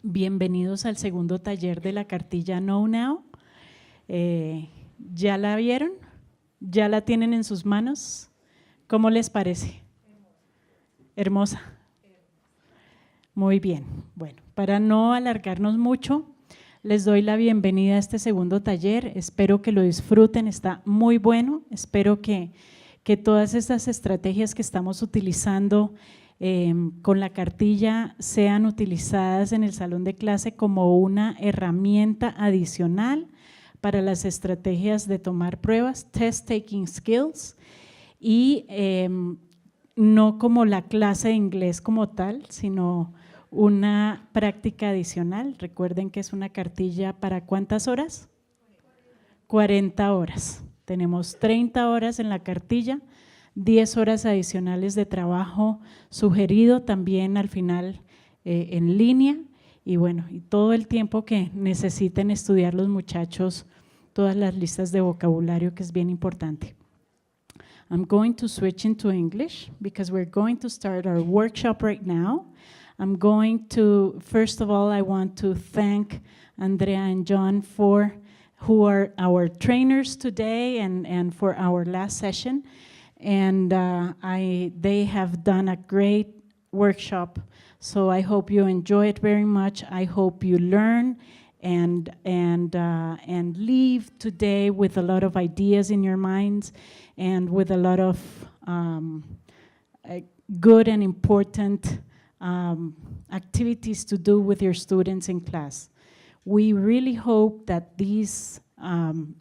Bienvenidos al segundo taller de la Cartilla Know Now. ¿Ya la vieron? ¿Ya la tienen en sus manos? ¿Cómo les parece? Hermosa. Muy bien. Bueno, para no alargarnos mucho, les doy la bienvenida a este segundo taller. Espero que lo disfruten, está muy bueno. Espero que todas estas estrategias que estamos utilizando con la cartilla sean utilizadas en el salón de clase como una herramienta adicional para las estrategias de tomar pruebas, test taking skills, y no como la clase de inglés como tal, sino una práctica adicional. Recuerden que es una cartilla para ¿cuántas horas? 40 horas. Tenemos 30 horas en la cartilla, 10 horas adicionales de trabajo sugerido también al final en línea, y bueno, y todo el tiempo que necesiten estudiar los muchachos, todas las listas de vocabulario, que es bien importante. I'm going to switch into English because we're going to start our workshop right now. I'm going to, first of all, I want to thank Andrea and John who are our trainers today and for our last session. And they have done a great workshop, so I hope you enjoy it very much. I hope you learn and leave today with a lot of ideas in your minds and with a lot of good and important activities to do with your students in class. We really hope that these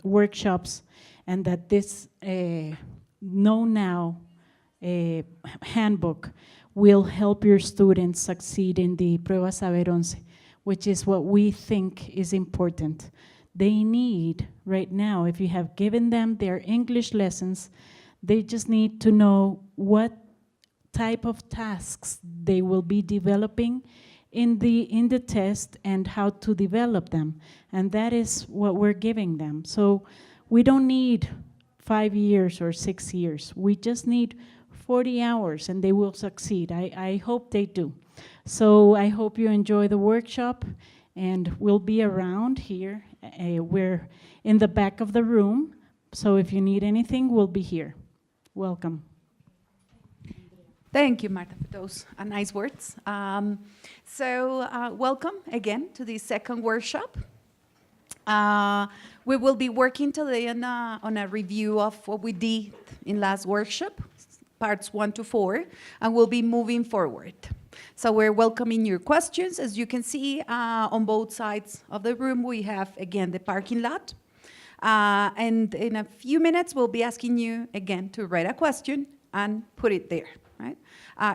workshops and that this Know Now handbook will help your students succeed in the Prueba Saber 11, which is what we think is important. They need right now, if you have given them their English lessons, they just need to know what type of tasks they will be developing in the test and how to develop them, and that is what we're giving them. So we don't need 5 years or 6 years. We just need 40 hours and they will succeed. I hope they do. So I hope you enjoy the workshop, and we'll be around here. We're in the back of the room, so if you need anything, we'll be here. Welcome. Thank you, Marta, for those nice words. Welcome again to the second workshop. We will be working today on a review of what we did in last workshop, parts 1 to 4, and we'll be moving forward. So we're welcoming your questions. As you can see, on both sides of the room, we have, again, the parking lot. And in a few minutes, we'll be asking you, again, to write a question and put it there. Right?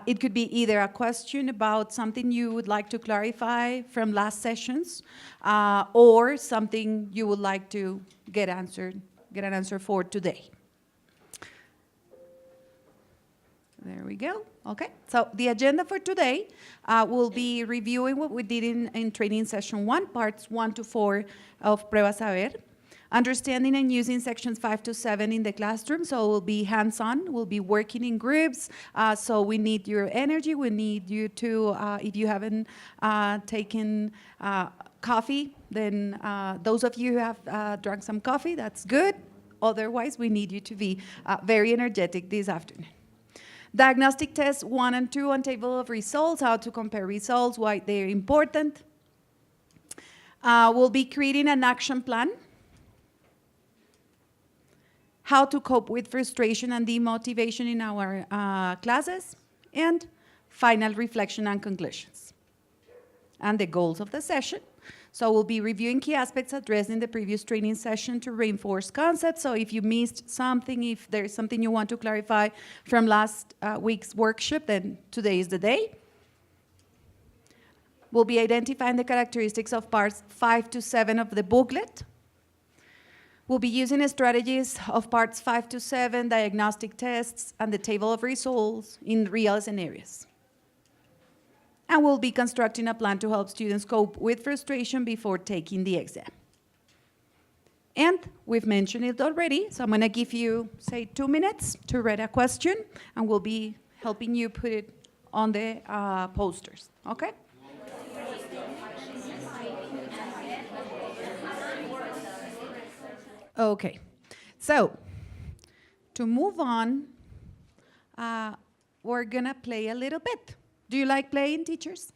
It could be either a question about something you would like to clarify from last sessions, or something you would like to get an answer for today. There we go. Okay, so the agenda for today will be reviewing what we did in training session 1, parts 1 to 4 of Prueba Saber. Understanding and using sections 5 to 7 in the classroom, so we'll be hands-on, we'll be working in groups, so we need your energy, we need you to, if you haven't taken coffee, then those of you who have drunk some coffee, that's good. Otherwise, we need you to be very energetic this afternoon. Diagnostic tests 1 and 2 on table of results, how to compare results, why they're important. We'll be creating an action plan, how to cope with frustration and demotivation in our classes, and final reflection and conclusions. And the goals of the session. So we'll be reviewing key aspects addressed in the previous training session to reinforce concepts. So if you missed something, if there's something you want to clarify from last week's workshop, then today is the day. We'll be identifying the characteristics of parts 5 to 7 of the booklet. We'll be using strategies of parts 5 to 7, diagnostic tests, and the table of results in real scenarios. And we'll be constructing a plan to help students cope with frustration before taking the exam. And we've mentioned it already, so I'm going to give you, say, 2 minutes to read a question, and we'll be helping you put it on the posters, okay? Okay, so to move on, we're gonna play a little bit. Do you like playing, teachers?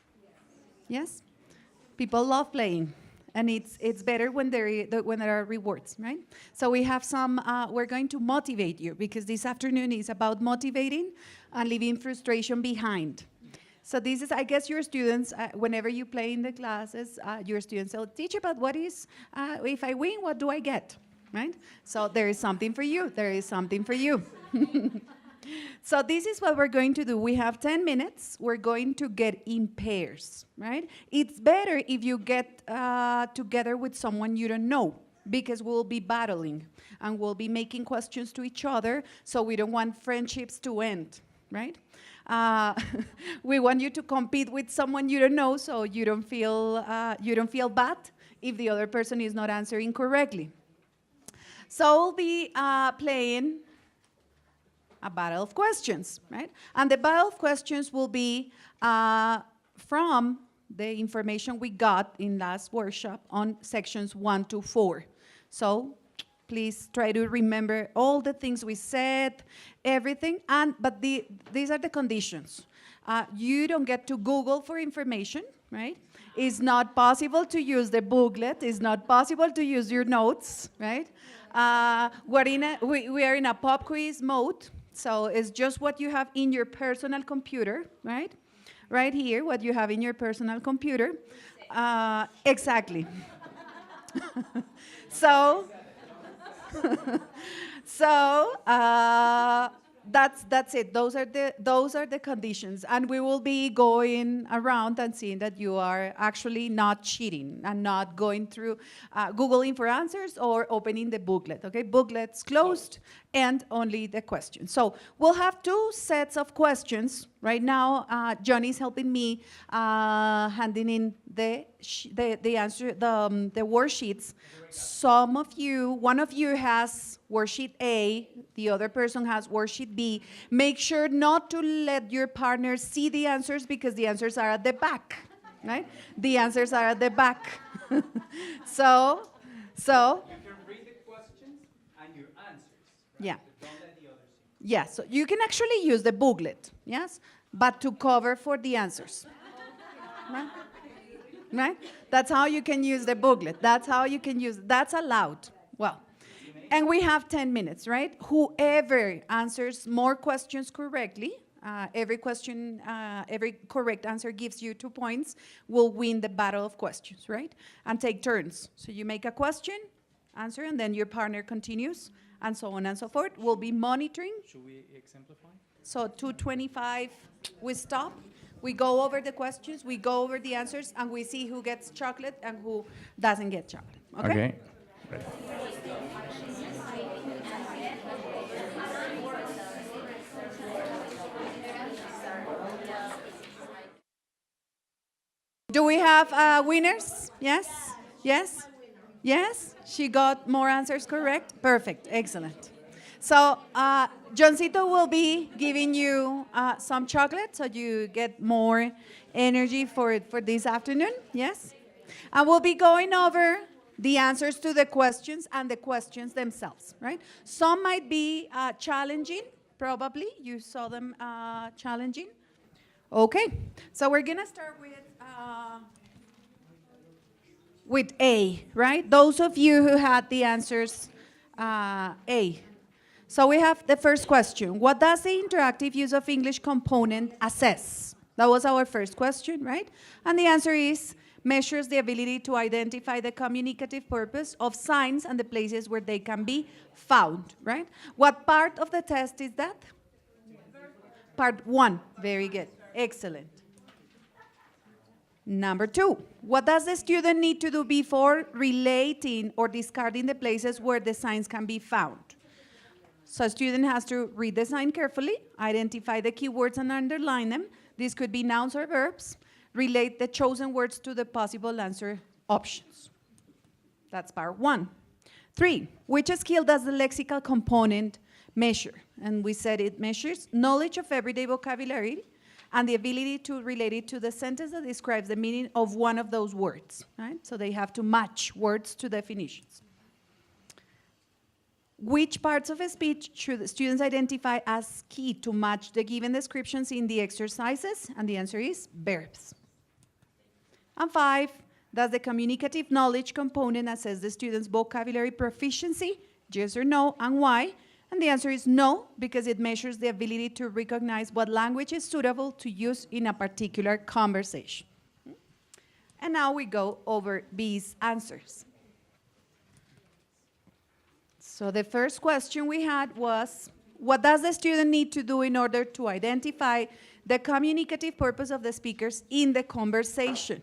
Yes? People love playing, and it's better when there are rewards, right? So we have some, we're going to motivate you, because this afternoon is about motivating and leaving frustration behind. So this is, I guess, your students, whenever you play in the classes, your students say, teacher, but what is, if I win, what do I get, right? So there is something for you, there is something for you. So this is what we're going to do. We have 10 minutes. We're going to get in pairs, right? It's better if you get together with someone you don't know, because we'll be battling and we'll be making questions to each other, so we don't want friendships to end, right? We want you to compete with someone you don't know, so you don't feel bad if the other person is not answering correctly. So we'll be playing a battle of questions, right? And the battle of questions will be from the information we got in last workshop on sections 1 to 4. So please try to remember all the things we said, everything, but these are the conditions. You don't get to Google for information, right? It's not possible to use the booklet. It's not possible to use your notes, right? We are in a pop quiz mode. So it's just what you have in your personal computer, right? Right here, what you have in your personal computer. Exactly. So that's it. Those are the conditions, and we will be going around and seeing that you are actually not cheating and not going through Googling for answers or opening the booklet. Okay, booklet's closed, and only the questions. So we'll have 2 sets of questions. Right now, Johnny's helping me handing in the answer, the worksheets. One of you has worksheet A, the other person has worksheet B. Make sure not to let your partner see the answers, because the answers are at the back, right? The answers are at the back. So. You can read the questions and your answers. Right? Yeah. Don't let the others see. Yeah, so you can actually use the booklet, yes, but to cover for the answers. Right? Right? That's how you can use the booklet. That's how you can use, that's allowed. Well, and we have 10 minutes, right? Whoever answers more questions correctly, every correct answer gives you 2 points, will win the battle of questions, right? And take turns. So you make a question, answer, and then your partner continues, and so on and so forth. We'll be monitoring. Should we exemplify? So 2:25, we stop. We go over the questions, we go over the answers, and we see who gets chocolate and who doesn't get chocolate. Okay? Right. Do we have winners? Yes? Yes? Yes? She got more answers correct? Perfect. Excellent. So Johncito will be giving you some chocolate, so you get more energy for this afternoon. Yes? And we'll be going over the answers to the questions and the questions themselves, right? Some might be challenging, probably. You saw them challenging. Okay, so we're gonna start with A, right? Those of you who had the answers A. So we have the first question. What does the interactive use of English component assess? That was our first question, right? And the answer is, measures the ability to identify the communicative purpose of signs and the places where they can be found, right? What part of the test is that? Part 1. Very good. Excellent. Number 2, what does the student need to do before relating or discarding the places where the signs can be found? So a student has to read the sign carefully, identify the keywords and underline them. These could be nouns or verbs. Relate the chosen words to the possible answer options. That's part 1. 3, which skill does the lexical component measure? And we said it measures knowledge of everyday vocabulary and the ability to relate it to the sentence that describes the meaning of one of those words, right? So they have to match words to definitions. Which parts of a speech should the students identify as key to match the given descriptions in the exercises? And the answer is verbs. And 5, does the communicative knowledge component assess the student's vocabulary proficiency? Yes or no, and why? And the answer is no, because it measures the ability to recognize what language is suitable to use in a particular conversation. And now we go over these answers. So the first question we had was, what does the student need to do in order to identify the communicative purpose of the speakers in the conversation?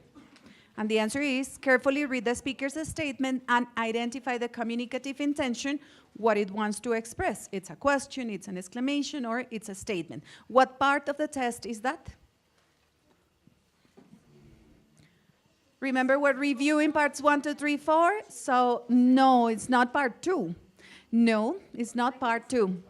And the answer is, carefully read the speaker's statement and identify the communicative intention, what it wants to express. It's a question, it's an exclamation, or it's a statement. What part of the test is that? Remember we're reviewing parts 1, 2, 3, 4? So no, it's not part 2. No, it's not part 2.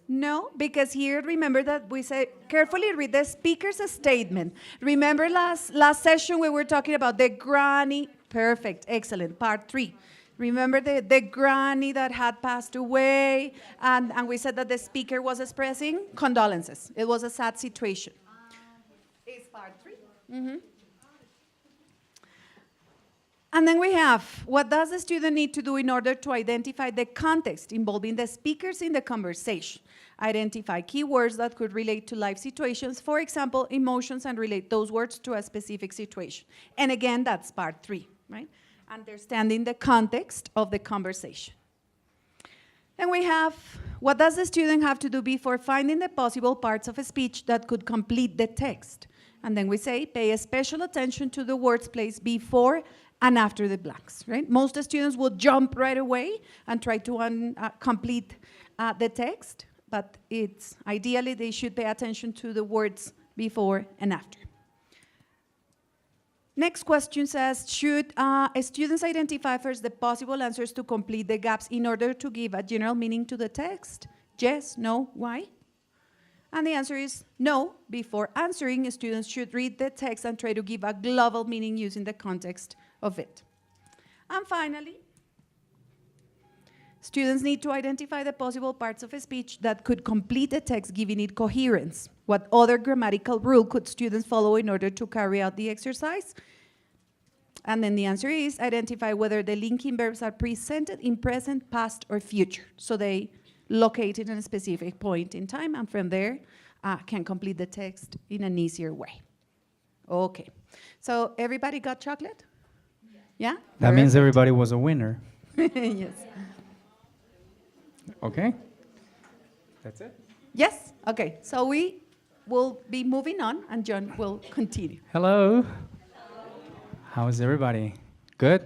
No, because here, remember that we say, carefully read the speaker's statement. Remember last session we were talking about the granny, perfect, excellent, part 3. Remember the granny that had passed away, and we said that the speaker was expressing condolences. It was a sad situation. It's part 3. Mm-hmm. And then we have, what does the student need to do in order to identify the context involving the speakers in the conversation? Identify keywords that could relate to life situations, for example, emotions, and relate those words to a specific situation. And again, that's part 3, right? Understanding the context of the conversation. Then we have, what does the student have to do before finding the possible parts of a speech that could complete the text? And then we say, pay special attention to the words placed before and after the blanks, right? Most students will jump right away and try to complete the text, but it's ideally they should pay attention to the words before and after. Next question says, should students identify first the possible answers to complete the gaps in order to give a general meaning to the text? Yes, no, why? And the answer is no. Before answering, students should read the text and try to give a global meaning using the context of it. And finally, students need to identify the possible parts of a speech that could complete the text, giving it coherence. What other grammatical rule could students follow in order to carry out the exercise? And then the answer is identify whether the linking verbs are presented in present, past, or future. So they locate it in a specific point in time, and from there can complete the text in an easier way. Okay, so everybody got chocolate? Yeah? That means everybody was a winner. Yes. Okay? That's it? Yes? Okay, so we will be moving on, and John will continue. Hello. How is everybody? Good?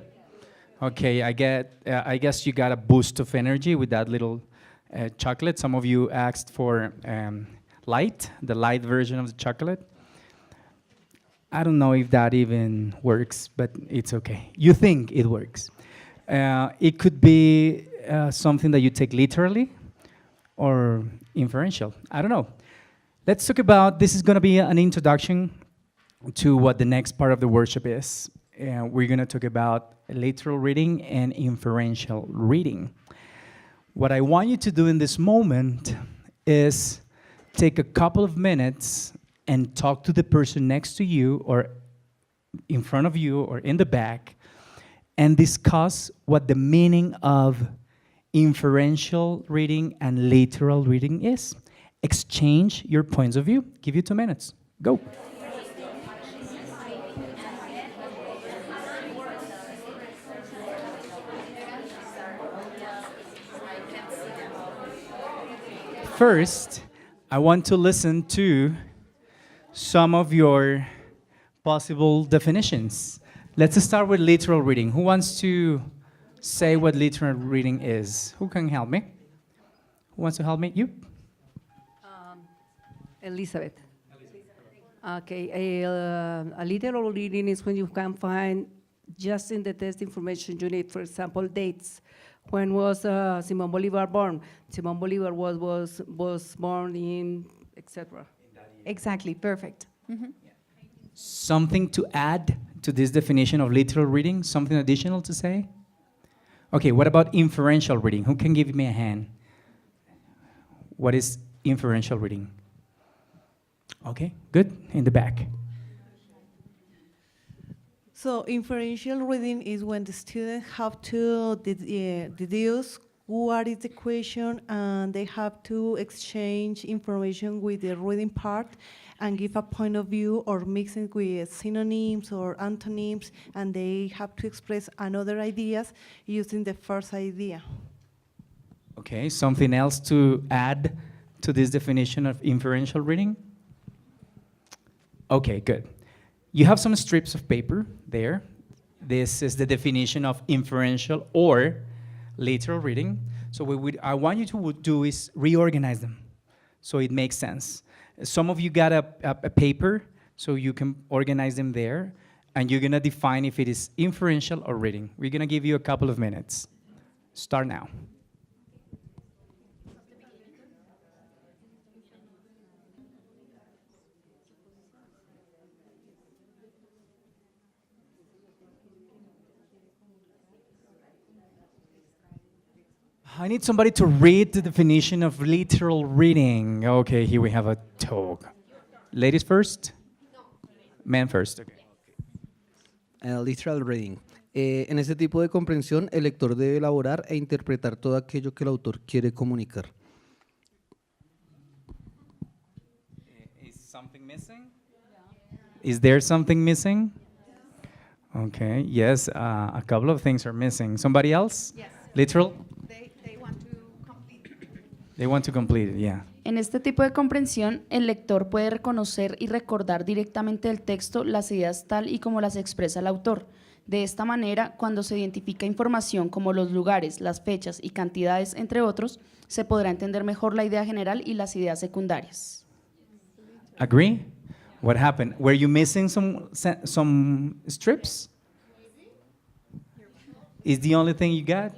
Okay, I guess you got a boost of energy with that little chocolate. Some of you asked for the light version of the chocolate. I don't know if that even works, but it's okay. You think it works. It could be something that you take literally or inferential. I don't know. Let's talk about, this is going to be an introduction to what the next part of the workshop is. We're going to talk about literal reading and inferential reading. What I want you to do in this moment is take a couple of minutes and talk to the person next to you or in front of you or in the back and discuss what the meaning of inferential reading and literal reading is. Exchange your points of view. Give you 2 minutes. Go. First, I want to listen to some of your possible definitions. Let's start with literal reading. Who wants to say what literal reading is? Who can help me? Who wants to help me? You? Elizabeth. Okay, a literal reading is when you can find just in the test information you need, for example, dates. When was Simón Bolívar born? Simón Bolívar was born in, etc. Exactly, perfect. Mm-hmm. Something to add to this definition of literal reading? Something additional to say? Okay, what about inferential reading? Who can give me a hand? What is inferential reading? Okay, good, in the back. So inferential reading is when the students have to deduce what is the question, and they have to exchange information with the reading part and give a point of view or mix it with synonyms or antonyms, and they have to express another ideas using the first idea. Okay, something else to add to this definition of inferential reading? Okay, good. You have some strips of paper there. This is the definition of inferential or literal reading. So I want you to do is reorganize them so it makes sense. Some of you got a paper, so you can organize them there, and you're gonna define if it is inferential or reading. We're gonna give you a couple of minutes. Start now. I need somebody to read the definition of literal reading. Okay, here we have a talk. Ladies first? Men first. Okay. Literal reading. En este tipo de comprensión, el lector debe elaborar e interpretar todo aquello que el autor quiere comunicar. Is something missing? Is there something missing? Okay, yes, a couple of things are missing. Somebody else? Yes. Literal? They want to complete. They want to complete it, yeah. En este tipo de comprensión, el lector puede reconocer y recordar directamente del texto las ideas tal y como las expresa el autor. De esta manera, cuando se identifica información como los lugares, las fechas y cantidades, entre otros, se podrá entender mejor la idea general y las ideas secundarias. Agree? What happened? Were you missing some strips? Is the only thing you got?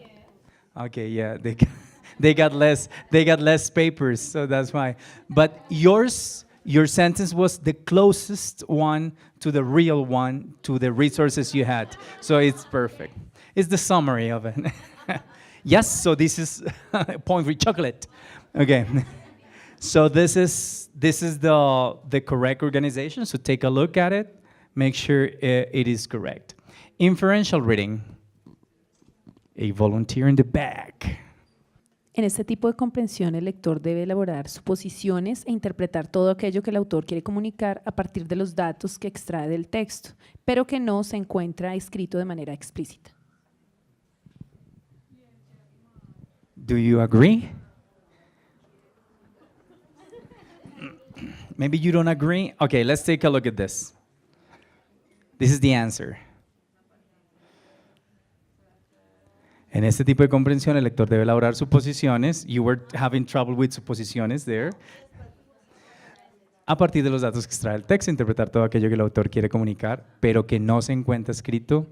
Okay, yeah, they got less papers, so that's why. But your sentence was the closest one to the real one, to the resources you had. So it's perfect. It's the summary of it. Yes, so this is a point for chocolate. Okay. So this is the correct organization, so take a look at it, make sure it is correct. Inferential reading. A volunteer in the back. En este tipo de comprensión, el lector debe elaborar suposiciones e interpretar todo aquello que el autor quiere comunicar a partir de los datos que extrae del texto, pero que no se encuentra escrito de manera explícita. Do you agree? Maybe you don't agree? Okay, let's take a look at this. This is the answer. En este tipo de comprensión, el lector debe elaborar suposiciones. You were having trouble with suposiciones there. A partir de los datos que extrae el texto, interpretar todo aquello que el autor quiere comunicar, pero que no se encuentra escrito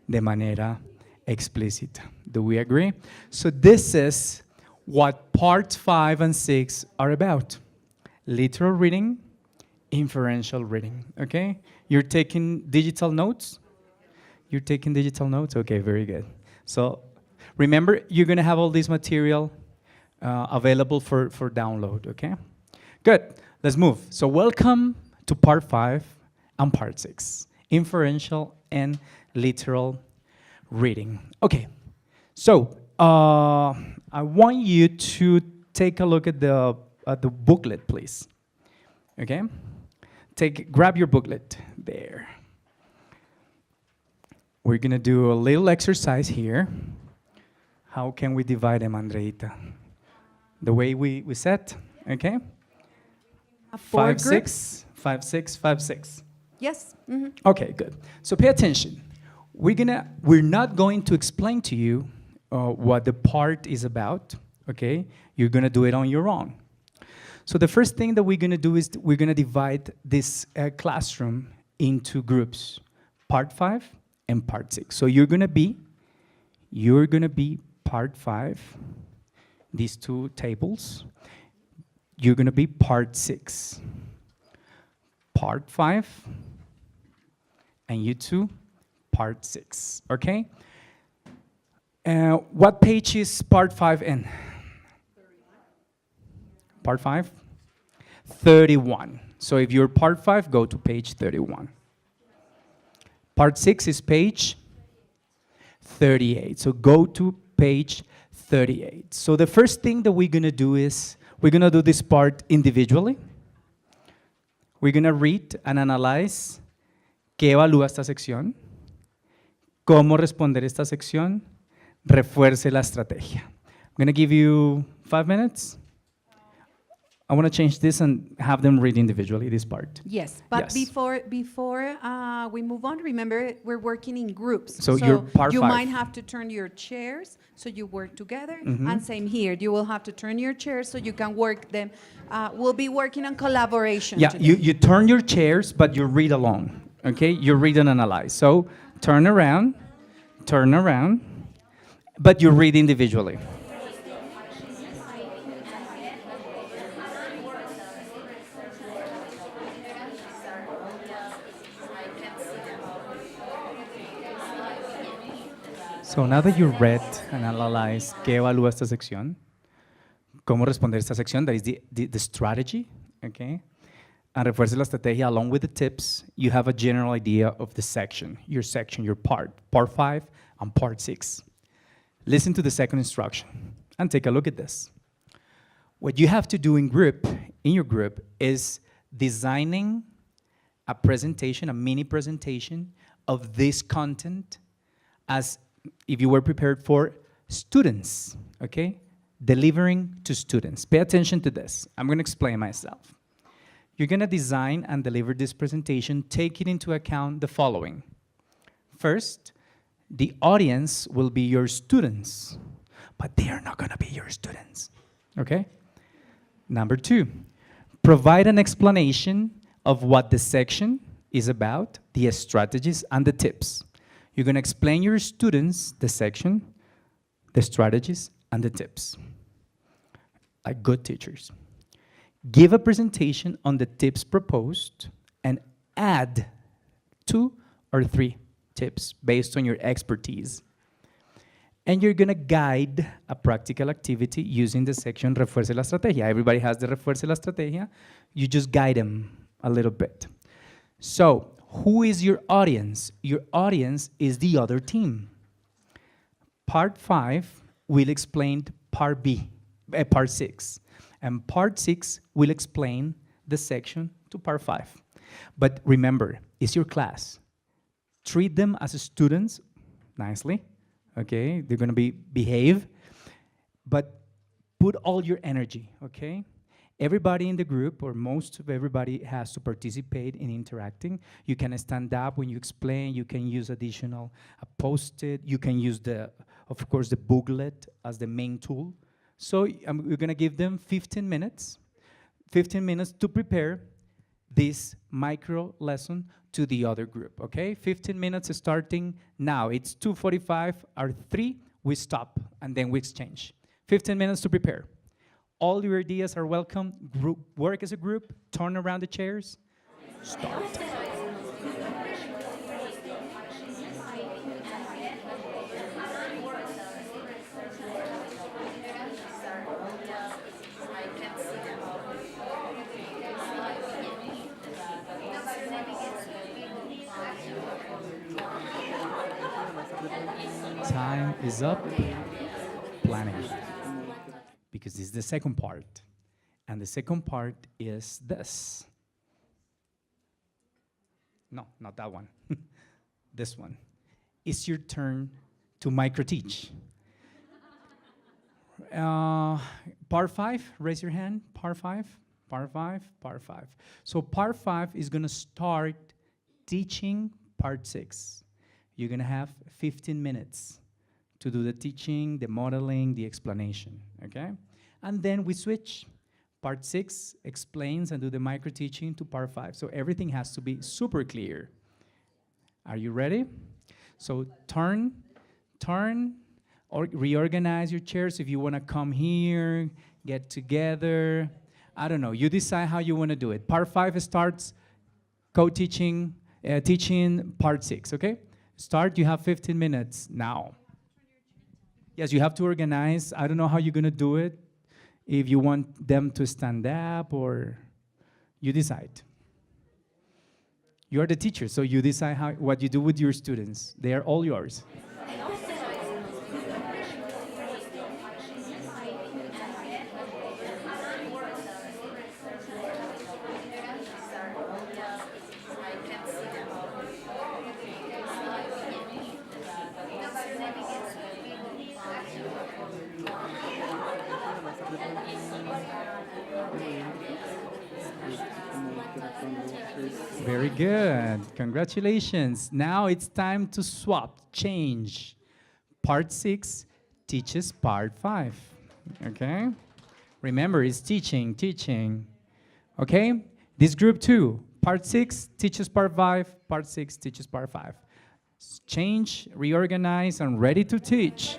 de manera explícita. Do we agree? So this is what parts 5 and 6 are about. Literal reading, inferential reading, okay? You're taking digital notes? You're taking digital notes? Okay, very good. So remember, you're gonna have all this material available for download, okay? Good, let's move. So welcome to part 5 and part 6, inferential and literal reading. Okay, so I want you to take a look at the booklet, please. Okay, grab your booklet there. We're gonna do a little exercise here. How can we divide them, Andreita? The way we said, okay? 5, 6, 5, 6, 5, 6. Yes. Mhm. Okay, good. So pay attention. We're not going to explain to you what the part is about, okay? You're gonna do it on your own. So the first thing that we're gonna do is we're gonna divide this classroom into groups, part 5 and part 6. So you're gonna be part 5, these two tables. You're gonna be part 6. Part 5, and you two, part 6, okay? What page is part 5 in? Part 5? 31. So if you're part 5, go to page 31. Part 6 is page 38. So go to page 38. So the first thing that we're going to do is, we're going to do this part individually. We're going to read and analyze qué evalúa esta sección, cómo responder esta sección, refuerce la estrategia. I'm going to give you 5 minutes. I want to change this and have them read individually this part. Yes, but Yes. before we move on, remember we're working in groups. So you're part you 5. might have to turn your chairs so you work together, and same here. You will have to turn your chairs so you can work them. We'll be working on collaboration. Yeah, today. you turn your chairs, but you read along, okay? You read and analyze. So turn around, but you read individually. So now that you read and analyzed qué evalúa esta sección, cómo responder esta sección, that is the strategy, okay? And refuerce la estrategia along with the tips, you have a general idea of the section, your part 5 and part 6. Listen to the second instruction and take a look at this. What you have to do in your group, is designing a presentation, a mini presentation of this content as if you were prepared for students, okay? Delivering to students. Pay attention to this. I'm going to explain myself. You're going to design and deliver this presentation taking into account the following. First, the audience will be your students, but they are not going to be your students, okay? Number 2, provide an explanation of what the section is about, the strategies and the tips. You're going to explain your students the section, the strategies, and the tips, like good teachers. Give a presentation on the tips proposed and add 2 or 3 tips based on your expertise. And you're going to guide a practical activity using the section Refuerce la Estrategia. Everybody has the Refuerce la Estrategia. You just guide them a little bit. So, who is your audience? Your audience is the other team. Part 5 will explain part 6. And part 6 will explain the section to part 5. But remember, it's your class. Treat them as students nicely, okay? They're going to behave, but put all your energy, okay? Everybody in the group, or most of everybody, has to participate in interacting. You can stand up when you explain. You can use additional post-it. You can use, of course, the booklet as the main tool. So we're going to give them 15 minutes to prepare this micro lesson to the other group, okay? 15 minutes starting now. It's 2:45 or 3, we stop, and then we exchange. 15 minutes to prepare. All your ideas are welcome. Work as a group, turn around the chairs, start. Time is up. Planning. Because this is the second part. And the second part is this. No, not that one. This one. It's your turn to micro-teach. Part 5, raise your hand. Part 5, part 5, part 5. So part 5 is going to start teaching part 6. You're going to have 15 minutes to do the teaching, the modeling, the explanation, okay? And then we switch. Part 6 explains and do the micro-teaching to part 5. So everything has to be super clear. Are you ready? So turn, or reorganize your chairs if you want to come here, get together. I don't know. You decide how you want to do it. Part 5 starts co-teaching, teaching part 6, okay? Start, you have 15 minutes now. Yes, you have to organize. I don't know how you're going to do it. If you want them to stand up or you decide. You are the teacher, so you decide what you do with your students. They are all yours. Very good. Congratulations. Now it's time to swap, change. Part 6 teaches part 5. Okay? Remember, it's teaching, teaching. Okay? This group 2, part 6 teaches part 5, part 6 teaches part 5. Change, reorganize, and ready to teach.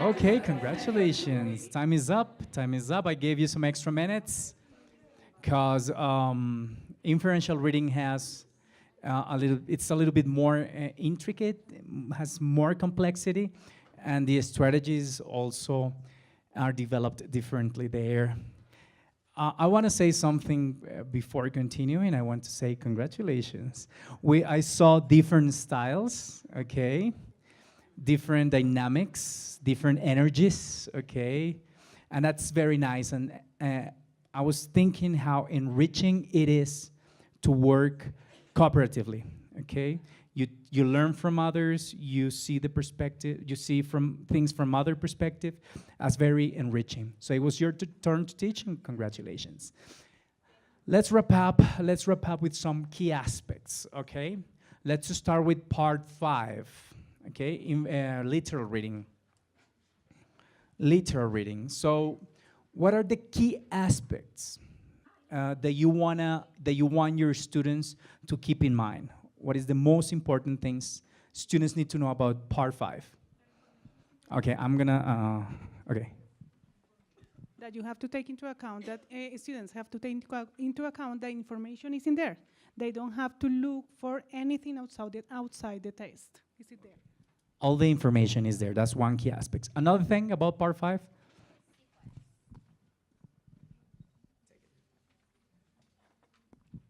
Okay, congratulations. Time is up. Time is up. I gave you some extra minutes because inferential reading has it's a little bit more intricate, has more complexity, and the strategies also are developed differently there. I want to say something before continuing. I want to say congratulations. I saw different styles, okay? Different dynamics, different energies, okay? And that's very nice. And I was thinking how enriching it is to work cooperatively, okay? You learn from others, you see the perspective, you see from things from other perspective. That's very enriching. So it was your turn to teach, and congratulations. Let's wrap up with some key aspects, okay? Let's start with part 5. Okay, in literal reading. Literal reading. So, what are the key aspects that you want your students to keep in mind? What is the most important things students need to know about part 5? Okay, I'm gonna. Okay. That you have to take into account that students have to take into account that information is in there. They don't have to look for anything outside the test. Is it there? All the information is there. That's one key aspect. Another thing about part 5?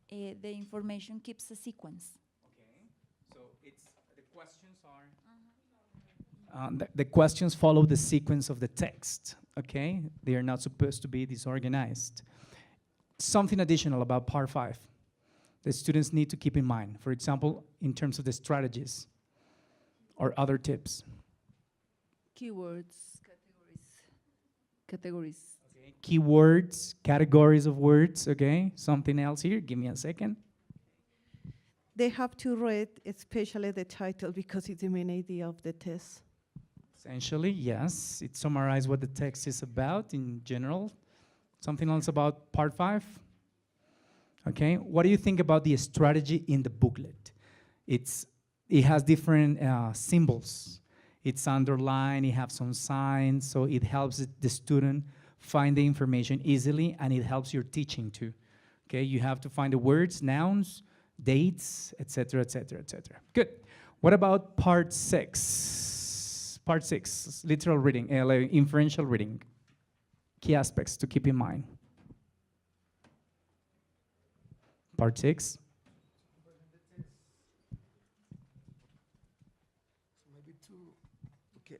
The information keeps a sequence. Okay. So the questions are... the questions follow the sequence of the text, okay? They are not supposed to be disorganized. Something additional about part 5 that students need to keep in mind. For example, in terms of the strategies. Or other tips? Keywords, categories. Okay. Keywords, categories of words, okay? Something else here, give me a second. They have to read especially the title because it's the main idea of the test. Essentially, yes. It summarizes what the text is about in general. Something else about part 5? Okay, what do you think about the strategy in the booklet? It has different symbols. It's underlined, it has some signs, so it helps the student find the information easily, and it helps your teaching too. Okay, you have to find the words, nouns, dates, etc., etc., etc. Good. What about part 6? Part 6, literal reading, inferential reading. Key aspects to keep in mind. Part 6.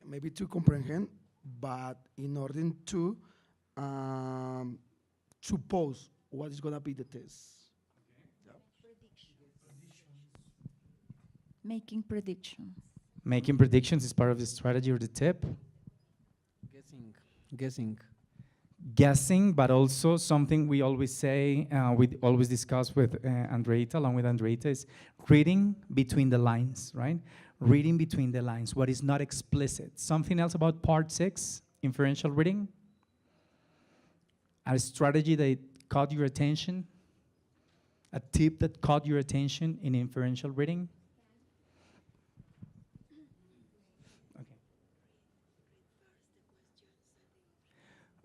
Maybe to comprehend, but in order to suppose what is going to be the test. Okay. Yeah. Making predictions. Making predictions is part of the strategy or the tip. Guessing. guessing, but also something we always say, we always discuss with Andreita, along with Andreita, is reading between the lines, right? Reading between the lines, what is not explicit. Something else about part 6, inferential reading? A strategy that caught your attention? A tip that caught your attention in inferential reading? Okay.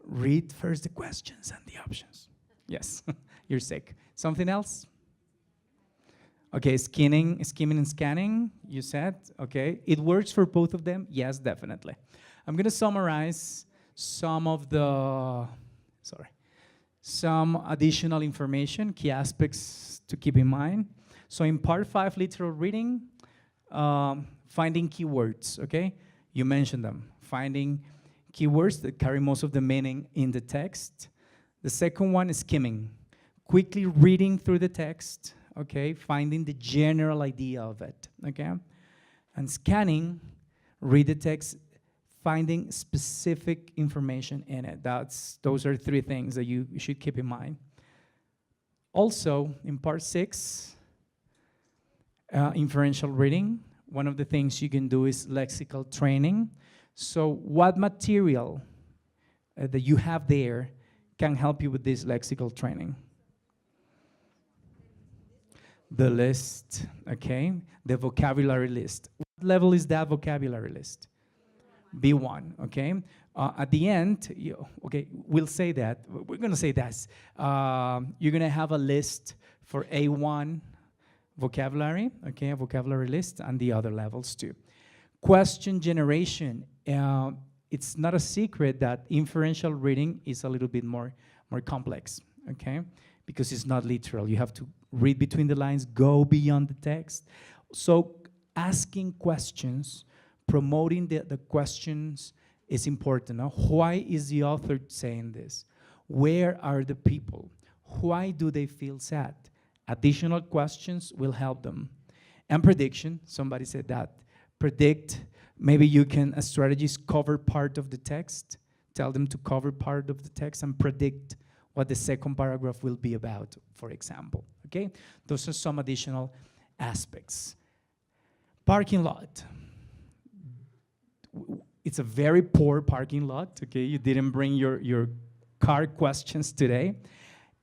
Read first the questions and the options. Yes, you're sick. Something else? Okay, skimming and scanning, you said, okay. It works for both of them? Yes, definitely. I'm gonna summarize some of the, some additional information, key aspects to keep in mind. So in part 5, literal reading, finding keywords, okay? You mentioned them, finding keywords that carry most of the meaning in the text. The second one is skimming, quickly reading through the text, okay, finding the general idea of it, okay? And scanning, read the text, finding specific information in it. Those are 3 things that you should keep in mind. Also, in part 6, inferential reading, one of the things you can do is lexical training. So what material that you have there can help you with this lexical training? The list, okay? The vocabulary list. What level is that vocabulary list? B1, okay? At the end, okay, we'll say that. We're gonna say that. You're gonna have a list for A1 vocabulary, okay? A vocabulary list, and the other levels too. Question generation. It's not a secret that inferential reading is a little bit more complex, okay? Because it's not literal. You have to read between the lines, go beyond the text. So asking questions, promoting the questions is important. Now, why is the author saying this? Where are the people? Why do they feel sad? Additional questions will help them. And prediction, somebody said that. Predict, maybe you can, as strategies, cover part of the text. Tell them to cover part of the text and predict what the second paragraph will be about, for example, okay? Those are some additional aspects. Parking lot. It's a very poor parking lot, okay? You didn't bring your car questions today.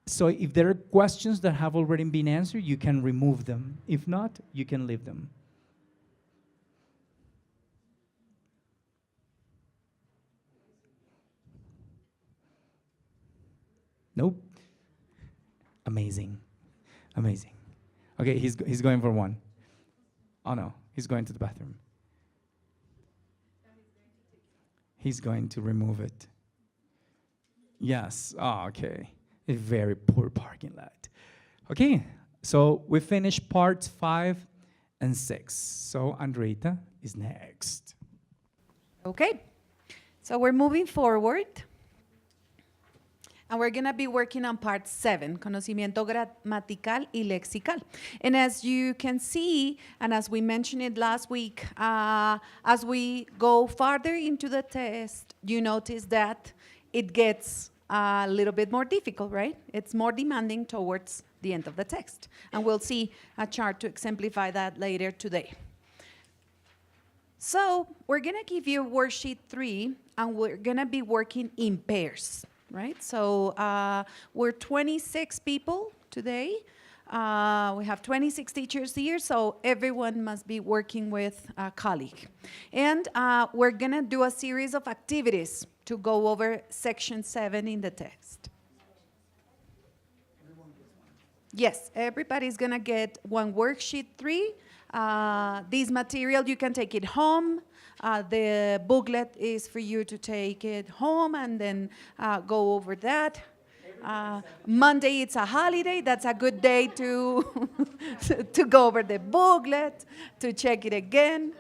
So if there are questions that have already been answered, you can remove them. If not, you can leave them. Nope. Amazing. Amazing. Okay, he's going for one. Oh no, he's going to the bathroom. He's going to remove it. Yes, oh, okay. A very poor parking lot. Okay, so we finished parts 5 and 6. So Andreita is next. Okay, so we're moving forward. And we're going to be working on part 7, conocimiento gramatical y lexical. And as you can see, and as we mentioned it last week, as we go farther into the test, you notice that it gets a little bit more difficult, right? It's more demanding towards the end of the text. And we'll see a chart to exemplify that later today. So we're going to give you worksheet 3, and we're going to be working in pairs. Right, so we're 26 people today. We have 26 teachers here, so everyone must be working with a colleague. And we're gonna do a series of activities to go over section 7 in the text. Yes, everybody's gonna get one worksheet 3. This material, you can take it home. The booklet is for you to take it home and then go over that. Monday, it's a holiday. That's a good day to, to go over the booklet, to check it again.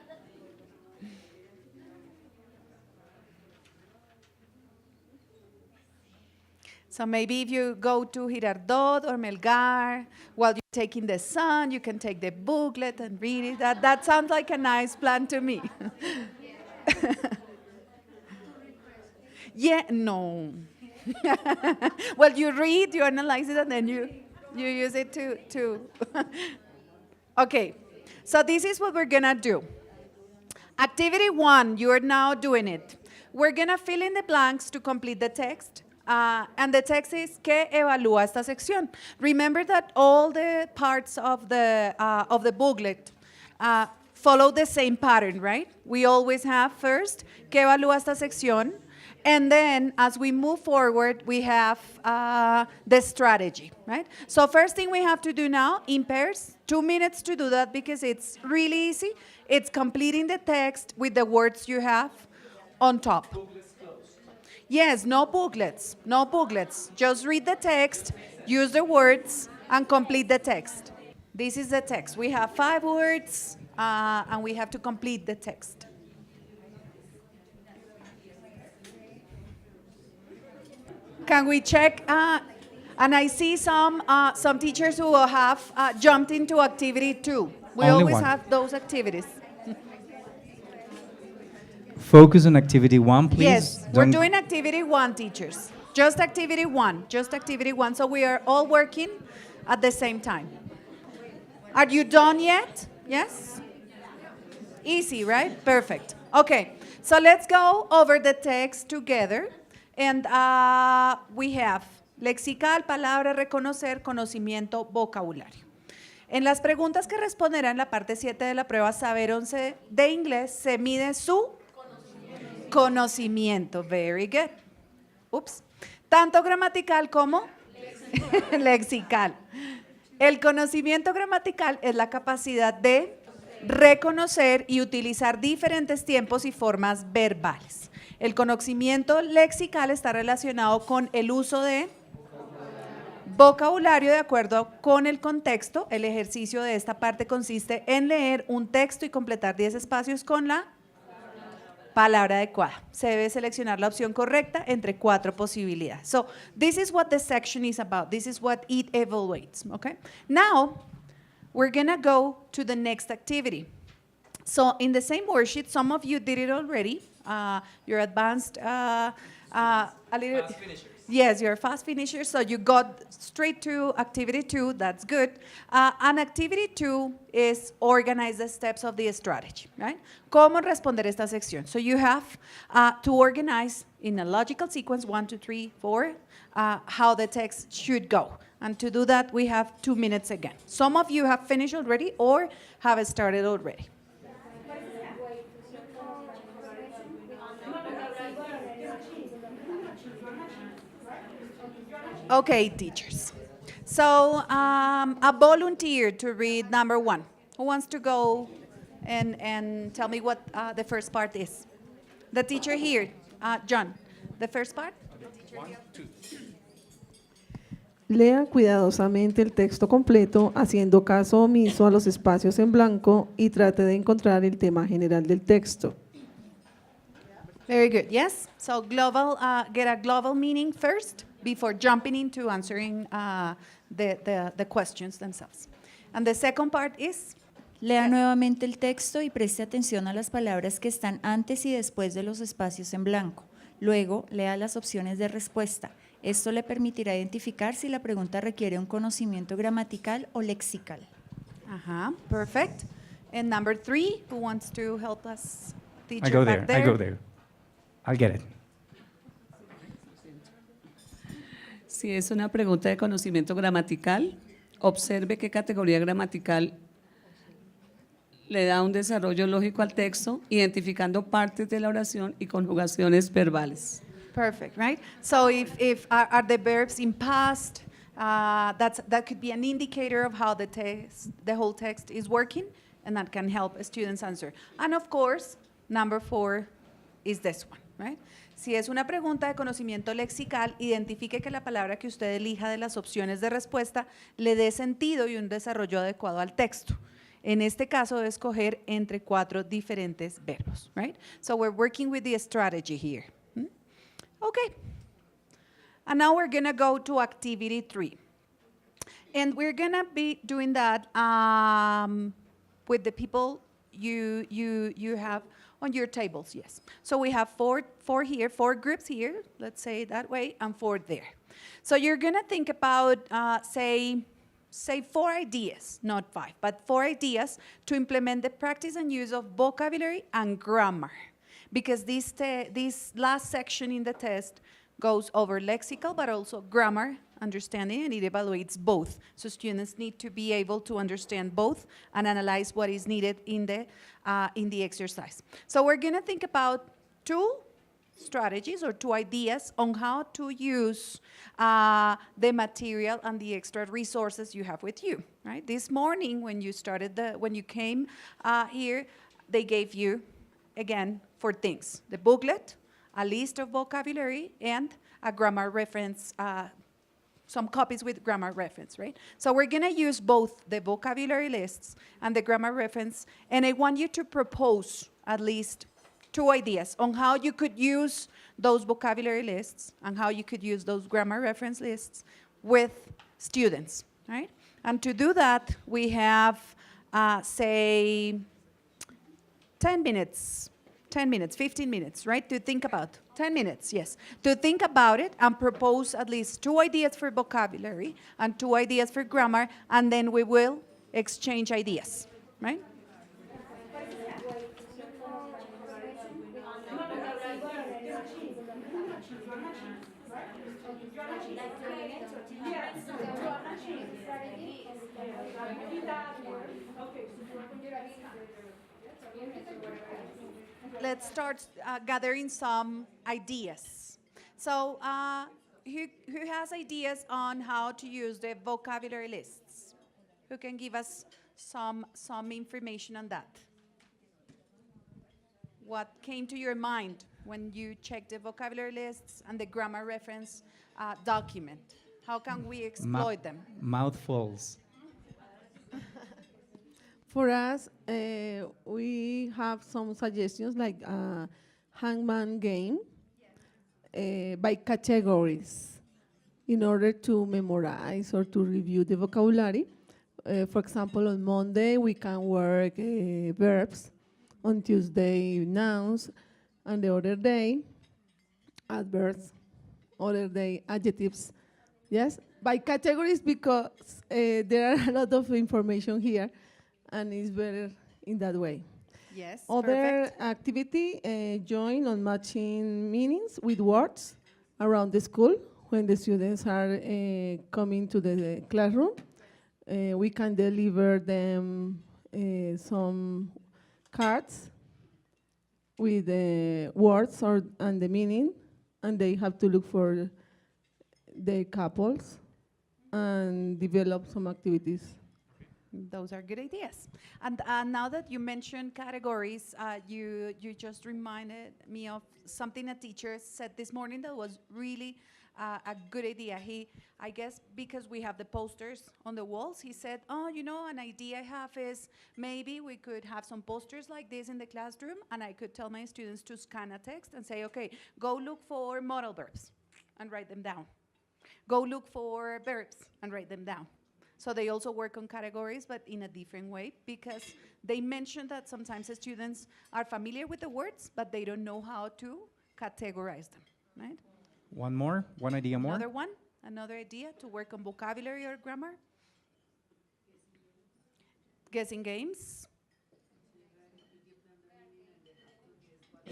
So maybe if you go to Girardot or Melgar, while you're taking the sun, you can take the booklet and read it. That sounds like a nice plan to me. Yeah, no. Well, you read, you analyze it, and then you use it to Okay, so this is what we're gonna do. Activity 1, you're now doing it. We're gonna fill in the blanks to complete the text. And the text is ¿qué evalúa esta sección? Remember that all the parts of the booklet follow the same pattern, right? We always have first ¿qué evalúa esta sección? And then as we move forward, we have the strategy, right? So first thing we have to do now, in pairs, 2 minutes to do that because it's really easy. It's completing the text with the words you have on top. Yes, no booklets, no booklets. Just read the text, use the words, and complete the text. This is the text. We have 5 words, and we have to complete the text. Can we check? And I see some teachers who have jumped into activity 2. We Only always one. have those activities. Focus on activity 1, please. Yes, we're Don't- doing activity 1, teachers. Just activity 1, just activity 1. So we are all working at the same time. Are you done yet? Yes? Easy, right? Perfect. Okay, so let's go over the text together. And we have lexical, palabra, reconocer, conocimiento, vocabulario. En las preguntas que responderá en la parte 7 de la prueba Saber 11 de inglés, se mide su conocimiento. Very good. Ups. Tanto gramatical como lexical. El conocimiento gramatical es la capacidad de reconocer y utilizar diferentes tiempos y formas verbales. El conocimiento lexical está relacionado con el uso de vocabulario de acuerdo con el contexto. El ejercicio de esta parte consiste en leer un texto y completar 10 espacios con la palabra adecuada. Se debe seleccionar la opción correcta entre 4 posibilidades. So, this is what the section is about. This is what it evaluates, okay? Now, we're gonna go to the next activity. So, in the same worksheet, some of you did it already. You're advanced, a little. Fast finishers. Yes, you're fast finishers, so you got straight to activity 2, that's good. And activity 2 is organize the steps of the strategy, right? ¿Cómo responder esta sección? So you have to organize in a logical sequence, 1, 2, 3, 4, how the text should go. And to do that, we have 2 minutes again. Some of you have finished already or have started already. Okay, teachers. So a volunteer to read number 1. Who wants to go and tell me what the first part is? The teacher here, John. The first part? 1, 2. Lea cuidadosamente el texto completo, haciendo caso omiso a los espacios en blanco y trate de encontrar el tema general del texto. Very good, yes? So global, get a global meaning first before jumping into answering the questions themselves. And the second part is? Lea nuevamente el texto y preste atención a las palabras que están antes y después de los espacios en blanco. Luego, lea las opciones de respuesta. Esto le permitirá identificar si la pregunta requiere un conocimiento gramatical o lexical. Perfect. And number 3, who wants to help us? Teacher I go back there, I go there. I'll get it. Si es una pregunta de conocimiento gramatical, observe qué categoría gramatical le da un desarrollo lógico al texto, identificando partes de la oración y conjugaciones verbales. Perfect, right? So if are the verbs in past, that could be an indicator of how the whole text is working, and that can help students answer. And of course, number 4 is this one, right? Si es una pregunta de conocimiento lexical, identifique que la palabra que usted elija de las opciones de respuesta le dé sentido y un desarrollo adecuado al texto. En este caso, debe escoger entre 4 diferentes verbos, right? So we're working with the strategy here. Okay. And now we're going to go to activity 3. And we're going to be doing that with the people you have On your tables, yes. So we have four here, 4 groups here, let's say it that way, and 4 there. So you're gonna think about, say 4 ideas, not 5, but 4 ideas to implement the practice and use of vocabulary and grammar. Because this last section in the test goes over lexical, but also grammar understanding, and it evaluates both. So students need to be able to understand both and analyze what is needed in the exercise. So we're gonna think about 2 strategies or 2 ideas on how to use the material and the extra resources you have with you, right? This morning when you came here, they gave you, again, 4 things: the booklet, a list of vocabulary, and a grammar reference, some copies with grammar reference, right? So we're gonna use both the vocabulary lists and the grammar reference, and I want you to propose at least 2 ideas on how you could use those vocabulary lists and how you could use those grammar reference lists with students, right? And to do that, we have, say, 10 minutes, 15 minutes, right? To think about, 10 minutes, yes. To think about it and propose at least 2 ideas for vocabulary and 2 ideas for grammar, and then we will exchange ideas, right? Let's start gathering some ideas. So who has ideas on how to use the vocabulary lists? Who can give us some information on that? What came to your mind when you checked the vocabulary lists and the grammar reference document? How can we exploit them? Mouthfuls. For us, we have some suggestions like hangman game by categories in order to memorize or to review the vocabulary. For example, on Monday, we can work verbs, on Tuesday, nouns, and the other day, adverbs, other day, adjectives. Yes, by categories because there are a lot of information here, and it's better in that way. Yes, Other perfect. activity, join on matching meanings with words around the school. When the students are coming to the classroom, we can deliver them some cards with the words and the meaning, and they have to look for the couples and develop some activities. Those are good ideas. And now that you mentioned categories, you just reminded me of something a teacher said this morning that was really a good idea. I guess because we have the posters on the walls, he said, oh, you know, an idea I have is maybe we could have some posters like this in the classroom, and I could tell my students to scan a text and say, okay, go look for modal verbs and write them down. Go look for verbs and write them down. So they also work on categories, but in a different way, because they mentioned that sometimes the students are familiar with the words, but they don't know how to categorize them, right? One idea more. Another idea to work on vocabulary or grammar. Guessing games.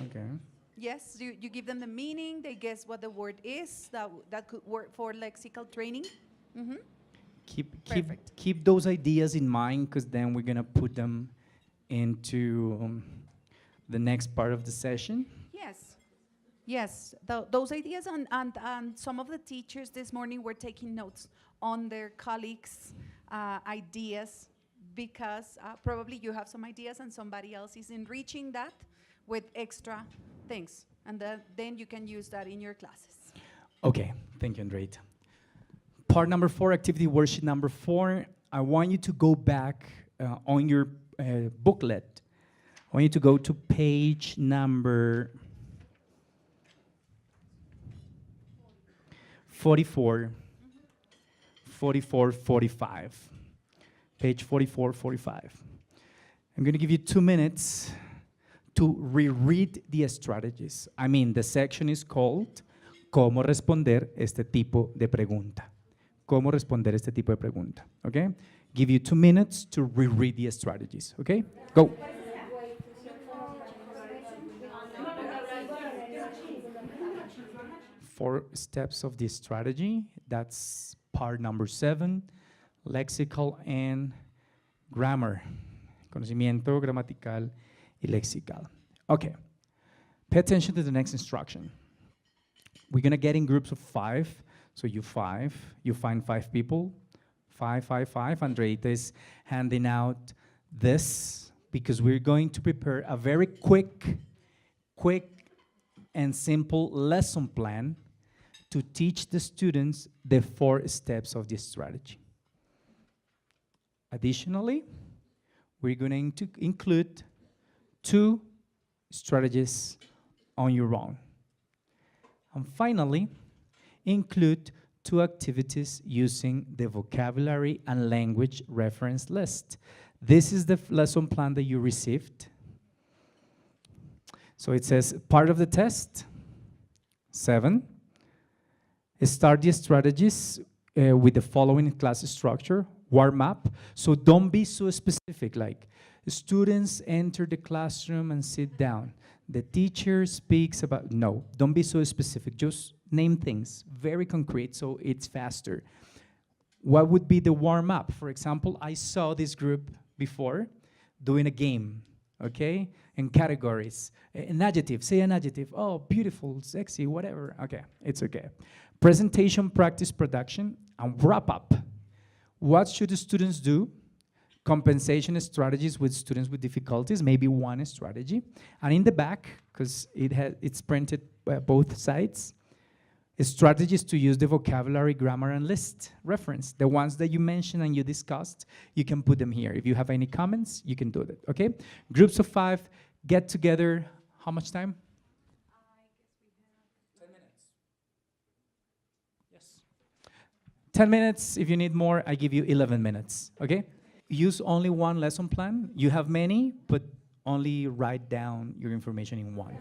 Okay. Yes, you give them the meaning, they guess what the word is, that could work for lexical training. Mm-hmm. Keep those ideas in mind, because then we're gonna put them into the next part of the session. Yes, those ideas, and some of the teachers this morning were taking notes on their colleagues' ideas, because probably you have some ideas and somebody else is enriching that with extra things, and then you can use that in your classes. Okay, thank you, Andrea. Part number 4, activity worksheet number 4. I want you to go back on your booklet. I want you to go to page number 44, 44, 45. Page 44, 45. I'm going to give you 2 minutes to reread the strategies. I mean, the section is called ¿Cómo responder este tipo de pregunta? ¿Cómo responder este tipo de pregunta? Okay? Give you 2 minutes to reread the strategies. Okay? Go. 4 steps of the strategy. That's part number 7, lexical and grammar. Conocimiento gramatical y lexical. Okay. Pay attention to the next instruction. We're going to get in groups of 5. So you find 5 people. 5, 5, 5. Andreita is handing out this because we're going to prepare a very quick and simple lesson plan to teach the students the 4 steps of this strategy. Additionally, we're going to include 2 strategies on your own. And finally, include 2 activities using the vocabulary and language reference list. This is the lesson plan that you received. So it says, part of the test, 7, start the strategies with the following class structure, warm up. So don't be so specific, like students enter the classroom and sit down. The teacher speaks about, no, don't be so specific, just name things, very concrete, so it's faster. What would be the warm up? For example, I saw this group before doing a game, okay? And categories, an adjective, say an adjective, oh, beautiful, sexy, whatever, okay, it's okay. Presentation, practice, production, and wrap up. What should the students do? Compensation strategies with students with difficulties, maybe 1 strategy. And in the back, because it's printed both sides, strategies to use the vocabulary, grammar, and list reference. The ones that you mentioned and you discussed, you can put them here. If you have any comments, you can do that, okay? Groups of 5, get together, how much time? 10 minutes. Yes. 10 minutes, if you need more, I give you 11 minutes, okay? Use only 1 lesson plan. You have many, but only write down your information in 1.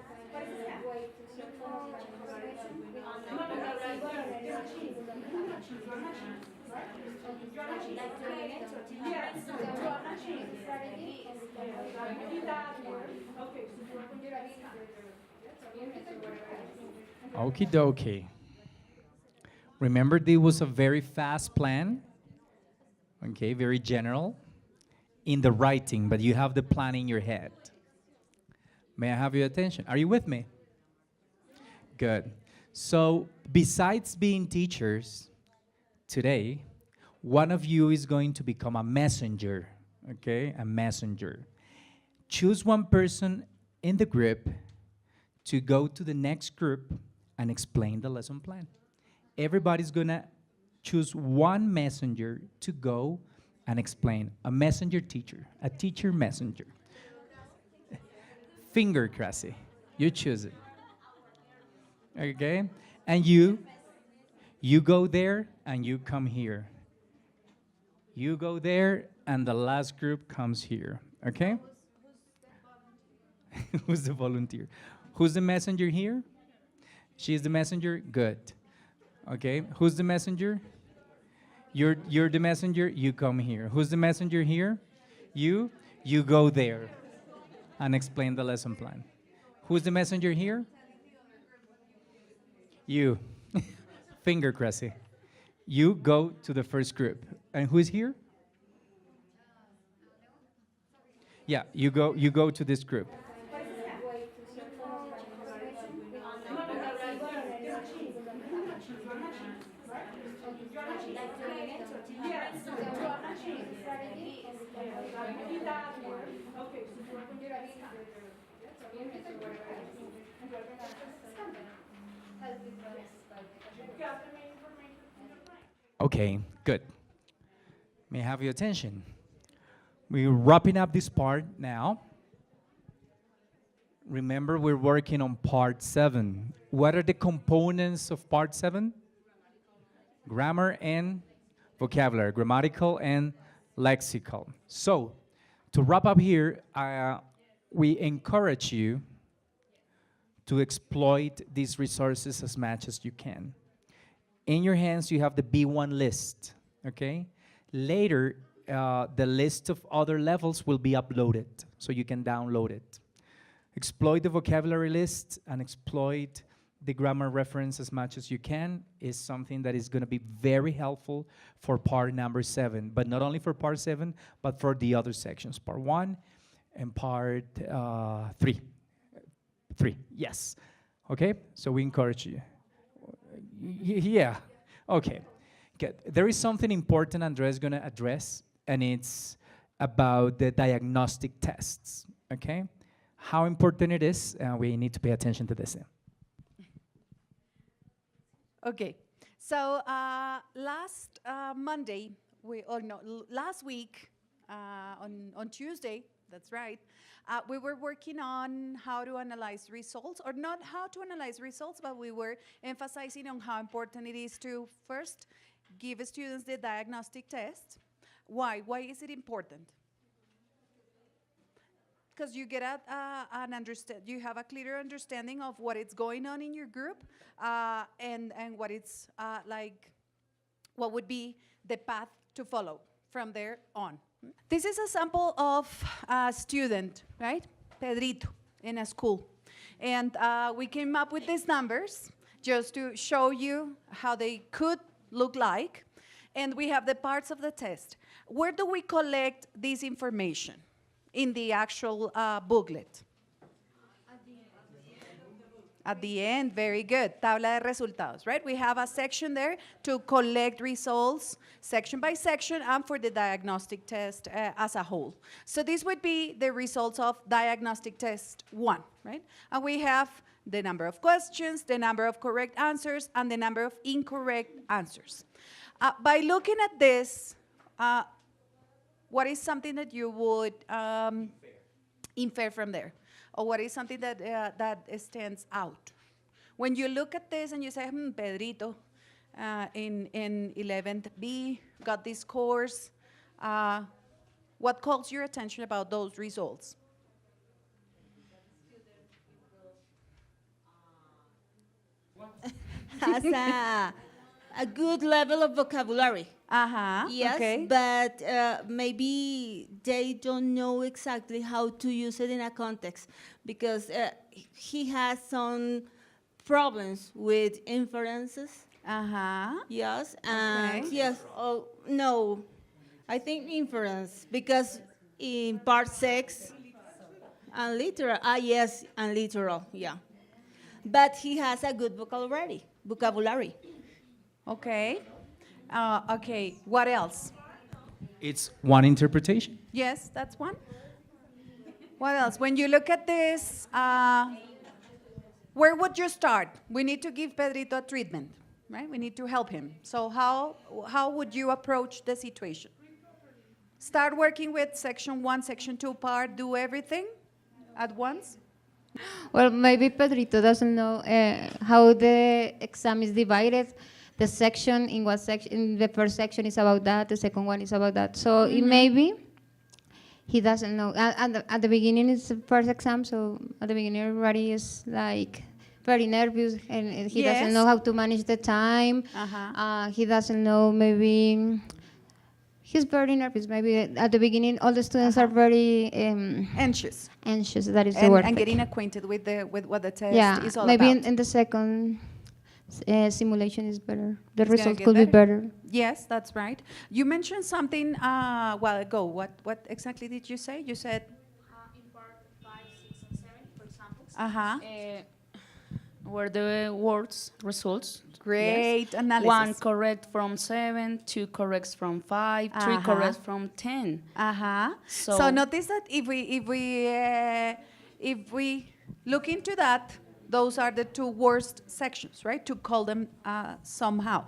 Okie dokie. Remember, this was a very fast plan. Okay, very general in the writing, but you have the plan in your head. May I have your attention? Are you with me? Good. So, besides being teachers, today, one of you is going to become a messenger, okay? A messenger. Choose 1 person in the group to go to the next group and explain the lesson plan. Everybody's gonna choose 1 messenger to go and explain. A messenger teacher, a teacher messenger. Finger crossing, you choose it. Okay? And you go there and you come here. You go there and the last group comes here, okay? Who's the volunteer? Who's the messenger here? She's the messenger? Good. Okay, who's the messenger? You're the messenger, you come here. Who's the messenger here? You go there and explain the lesson plan. Who's the messenger here? You. Finger crossing. You go to the first group. And who is here? Yeah, you go to this group. Okay, good. May I have your attention? We're wrapping up this part now. Remember, we're working on part 7. What are the components of part 7? Grammar and vocabulary, grammatical and lexical. So, to wrap up here, we encourage you to exploit these resources as much as you can. In your hands, you have the B1 list, okay? Later, the list of other levels will be uploaded, so you can download it. Exploit the vocabulary list and exploit the grammar reference as much as you can is something that is going to be very helpful for part number 7, but not only for part 7, but for the other sections, part 1 and part 3. 3, yes. Okay, so we encourage you. Yeah, okay. Good. There is something important Andres is going to address, and it's about the diagnostic tests, okay? How important it is, we need to pay attention to this. Okay, so last Monday, last week on Tuesday, that's right, we were working on how to analyze results, or not how to analyze results, but we were emphasizing on how important it is to first give students the diagnostic test. Why? Why is it important? Because you get you have a clearer understanding of what is going on in your group, and what it's like, what would be the path to follow from there on. This is a sample of a student, right? Pedrito, in a school. And we came up with these numbers just to show you how they could look like. And we have the parts of the test. Where do we collect this information? In the actual booklet. At the end, very good. Tabla de resultados, right? We have a section there to collect results, section by section, and for the diagnostic test as a whole. So this would be the results of diagnostic test 1, right? And we have the number of questions, the number of correct answers, and the number of incorrect answers. By looking at this, what is something that you would infer from there? Or what is something that, that stands out? When you look at this and you say, Pedrito, in 11th B, got this course, what calls your attention about those results? Has a good level of vocabulary. Yes, okay. but maybe they don't know exactly how to use it in a context, because he has some problems with inferences. Yes, and Okay. yes, oh, no, I think inference, because in part 6, and literal, yes, and literal, yeah. But he has a good vocabulary. Okay. Okay, what else? It's one interpretation. Yes, that's one. What else? When you look at this, where would you start? We need to give Pedrito a treatment, right? We need to help him. So how would you approach the situation? Start working with section 1, section 2 part, do everything at once? Well, maybe Pedrito doesn't know how the exam is divided. The section, in what section, in the first section is about that, the second one is about that. So it maybe he doesn't know. At the beginning it's the first exam, so at the beginning everybody is like very nervous, and he doesn't know how to manage the time. He doesn't know, maybe he's very nervous. Maybe at the beginning all the students are very anxious. Anxious, that is the word. And getting acquainted with what the test is all maybe about. in the second simulation is better. The It's gonna result get could be better. Yes, that's right. You mentioned something a while ago. What exactly did you say? You said In part 5, 6, and 7, for example, were the words results. Great analysis. 1 correct from 7, 2 corrects from 5, 3 correct from 10. So notice that if we look into that, those are the 2 worst sections, right? To call them somehow.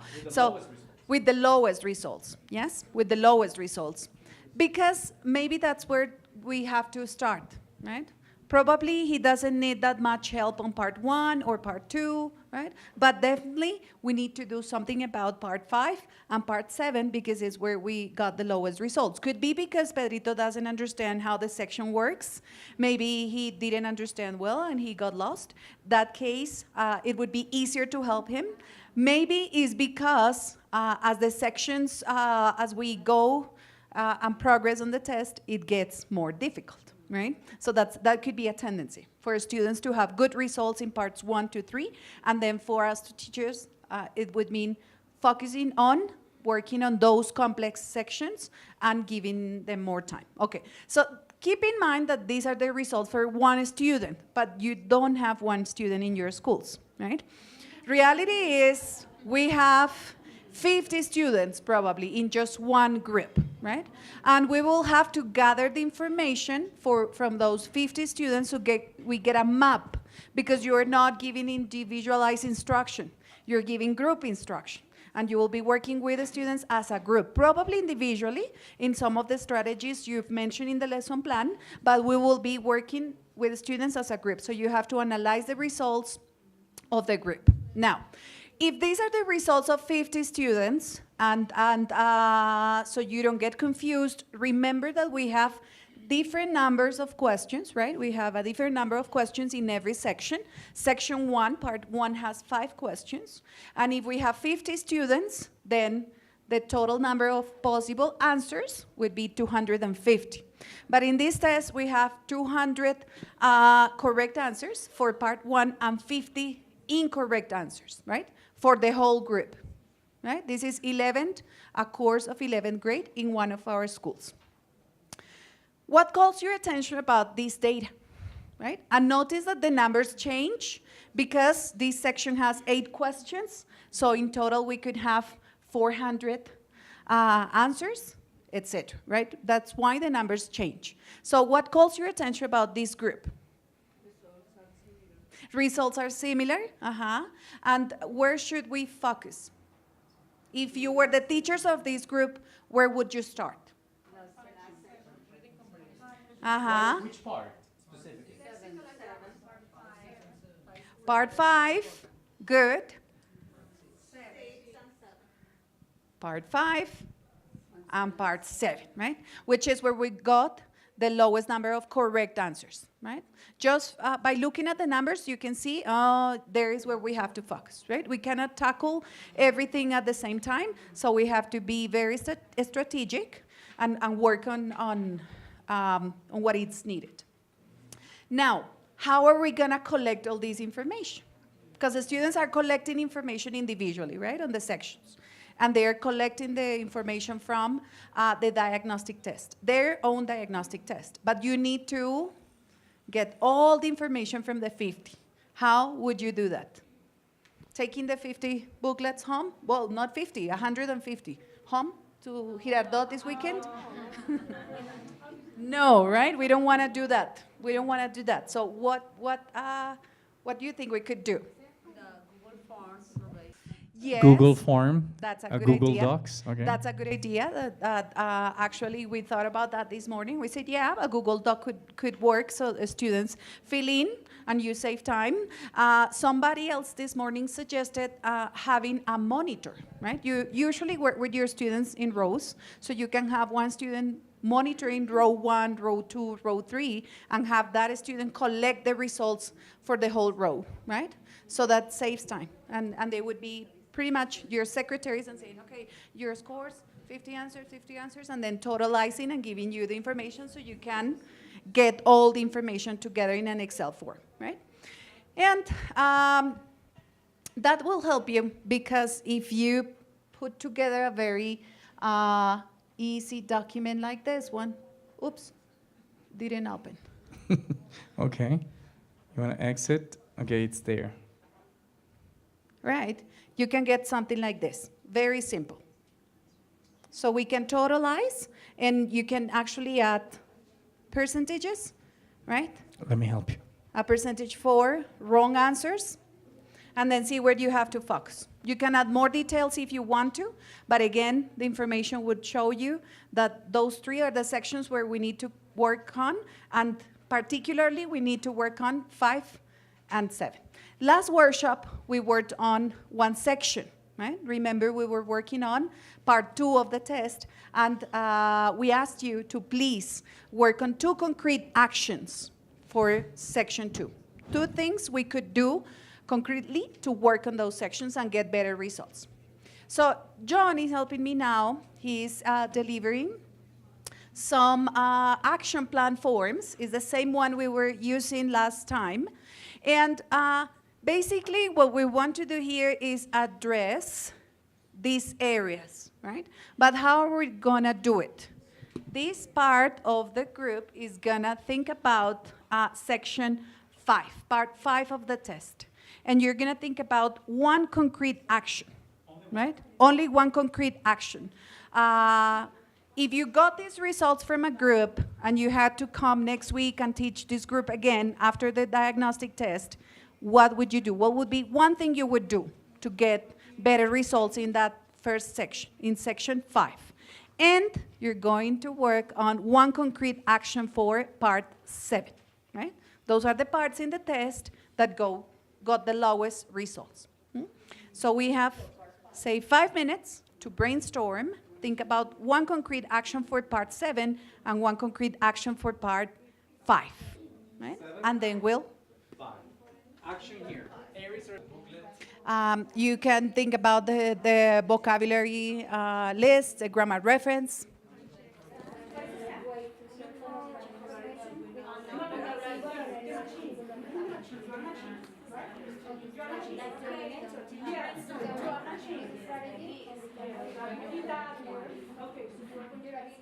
With the lowest results, yes? With the lowest results. Because maybe that's where we have to start, right? Probably he doesn't need that much help on part 1 or part 2, right? But definitely we need to do something about part 5 and part 7 because it's where we got the lowest results. Could be because Pedrito doesn't understand how the section works. Maybe he didn't understand well and he got lost. That case, it would be easier to help him. Maybe it's because as the sections, as we go and progress on the test, it gets more difficult. Right? So that could be a tendency for students to have good results in parts 1 to 3, and then for us teachers, it would mean focusing on working on those complex sections and giving them more time. Okay, so keep in mind that these are the results for one student, but you don't have one student in your schools, right? Reality is we have 50 students probably in just one group, right? And we will have to gather the information from those 50 students so we get a map, because you're not giving individualized instruction, you're giving group instruction. And you will be working with the students as a group, probably individually in some of the strategies you've mentioned in the lesson plan, but we will be working with the students as a group. So you have to analyze the results of the group. Now, if these are the results of 50 students, and so you don't get confused, remember that we have different numbers of questions, right? We have a different number of questions in every section. Section 1, part 1 has 5 questions. And if we have 50 students, then the total number of possible answers would be 250. But in this test, we have 200 correct answers for part 1 and 50 incorrect answers, right? For the whole group, right? This is a course of 11th grade in one of our schools. What calls your attention about this data, right? And notice that the numbers change because this section has 8 questions. So in total, we could have 400 answers, etc., right? That's why the numbers change. So what calls your attention about this group? Results are similar, and where should we focus? If you were the teachers of this group, where would you start? Which part specifically? Part 5, good. Part 5 and part 7, right? Which is where we got the lowest number of correct answers, right? Just by looking at the numbers, you can see, there is where we have to focus, right? We cannot tackle everything at the same time, so we have to be very strategic and work on what is needed. Now, how are we gonna collect all this information? Because the students are collecting information individually, right, on the sections. And they're collecting the information from the diagnostic test, their own diagnostic test. But you need to get all the information from the 50. How would you do that? Taking the 50 booklets home? Well, not 50, 150. Home to Girardot this weekend? No, right? We don't want to do that. We don't want to do that. So what do you think we could do? Yes, Google form, that's a good Google idea. Docs. Okay. That's a good idea. Actually, we thought about that this morning. We said, yeah, a Google Doc could work so the students fill in and you save time. Somebody else this morning suggested having a monitor, right? You usually work with your students in rows, so you can have one student monitoring row 1, row 2, row 3, and have that student collect the results for the whole row, right? So that saves time. And they would be pretty much your secretaries and saying, okay, your scores, 50 answers, and then totalizing and giving you the information so you can get all the information together in an Excel form, right? And that will help you because if you put together a very easy document like this one, oops, didn't open. Okay, you want to exit? Okay, it's there. Right, you can get something like this, very simple. So we can totalize, and you can actually add percentages, right? Let me help you. A percentage for wrong answers, and then see where you have to focus. You can add more details if you want to, but again, the information would show you that those 3 are the sections where we need to work on, and particularly we need to work on 5 and 7. Last workshop, we worked on one section, right? Remember, we were working on part 2 of the test, and we asked you to please work on 2 concrete actions for section 2. 2 things we could do concretely to work on those sections and get better results. So John is helping me now. He's delivering some action plan forms. It's the same one we were using last time. And basically what we want to do here is address these areas, right? But how are we gonna do it? This part of the group is gonna think about section 5, part 5 of the test. And you're gonna think about one concrete action, right? Only one concrete action. If you got these results from a group and you had to come next week and teach this group again after the diagnostic test, what would you do? What would be one thing you would do to get better results in that first section, in section 5? And you're going to work on one concrete action for part 7, right? Those are the parts in the test that got the lowest results. So we have, say, 5 minutes to brainstorm, think about one concrete action for part 7 and one concrete action for part 5, right? And then we'll... 5. Action here. You can think about the vocabulary list, the grammar reference.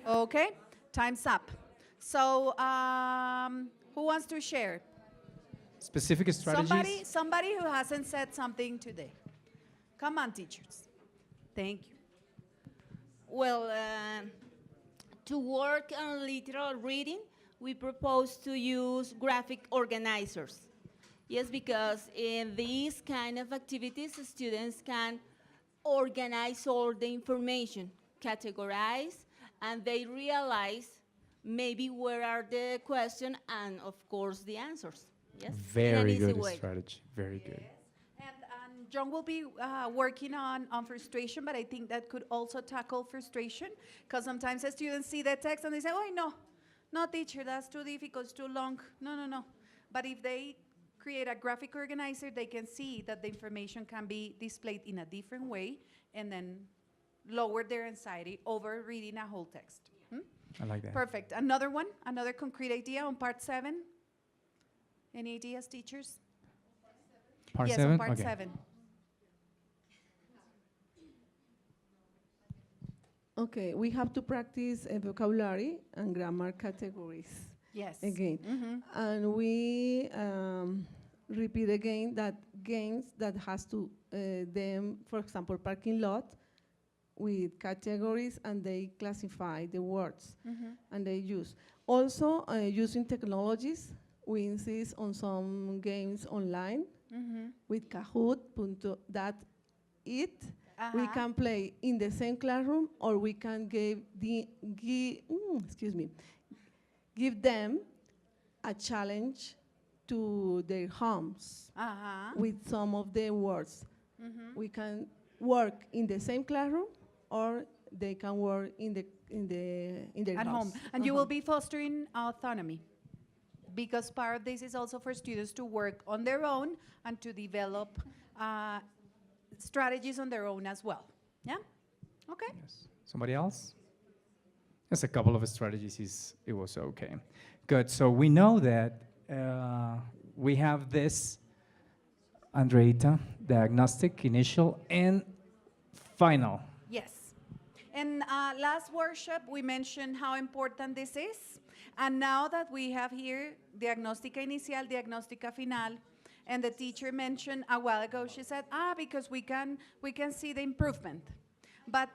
Okay, time's up. So, who wants to share? Specific strategies? Somebody who hasn't said something today. Come on, teachers. Thank you. Well, to work on literal reading, we propose to use graphic organizers. Yes, because in these kind of activities, students can organize all the information, categorize, and they realize maybe where are the question and, of course, the answers. Yes? Very good strategy. Very good. And John will be working on frustration, but I think that could also tackle frustration, because sometimes the students see the text and they say, oh, no, teacher, that's too difficult, it's too long. No. But if they create a graphic organizer, they can see that the information can be displayed in a different way and then lower their anxiety over reading a whole text. I like that. Perfect. Another one, another concrete idea on part 7. Any ideas, teachers? Part yes, 7? On part okay. 7. Okay, we have to practice vocabulary and grammar categories. Yes. Again. And we repeat again that games that has to them, for example, parking lot with categories, and they classify the words and they use. Also, using technologies, we insist on some games online with Kahoot.it. We can play in the same classroom, or we can give them a challenge to their homes with some of the words. We can work in the same classroom, or they can work in their At house. home. And you will be fostering autonomy, because part of this is also for students to work on their own and to develop strategies on their own as well. Yeah? Okay. Yes. Somebody else? There's a couple of strategies. It was okay. Good. So we know that we have this, Andreita, diagnostic, initial, and final. Yes. And last workshop, we mentioned how important this is. And now that we have here diagnóstica inicial, diagnóstica final, and the teacher mentioned a while ago, she said, because we can see the improvement. But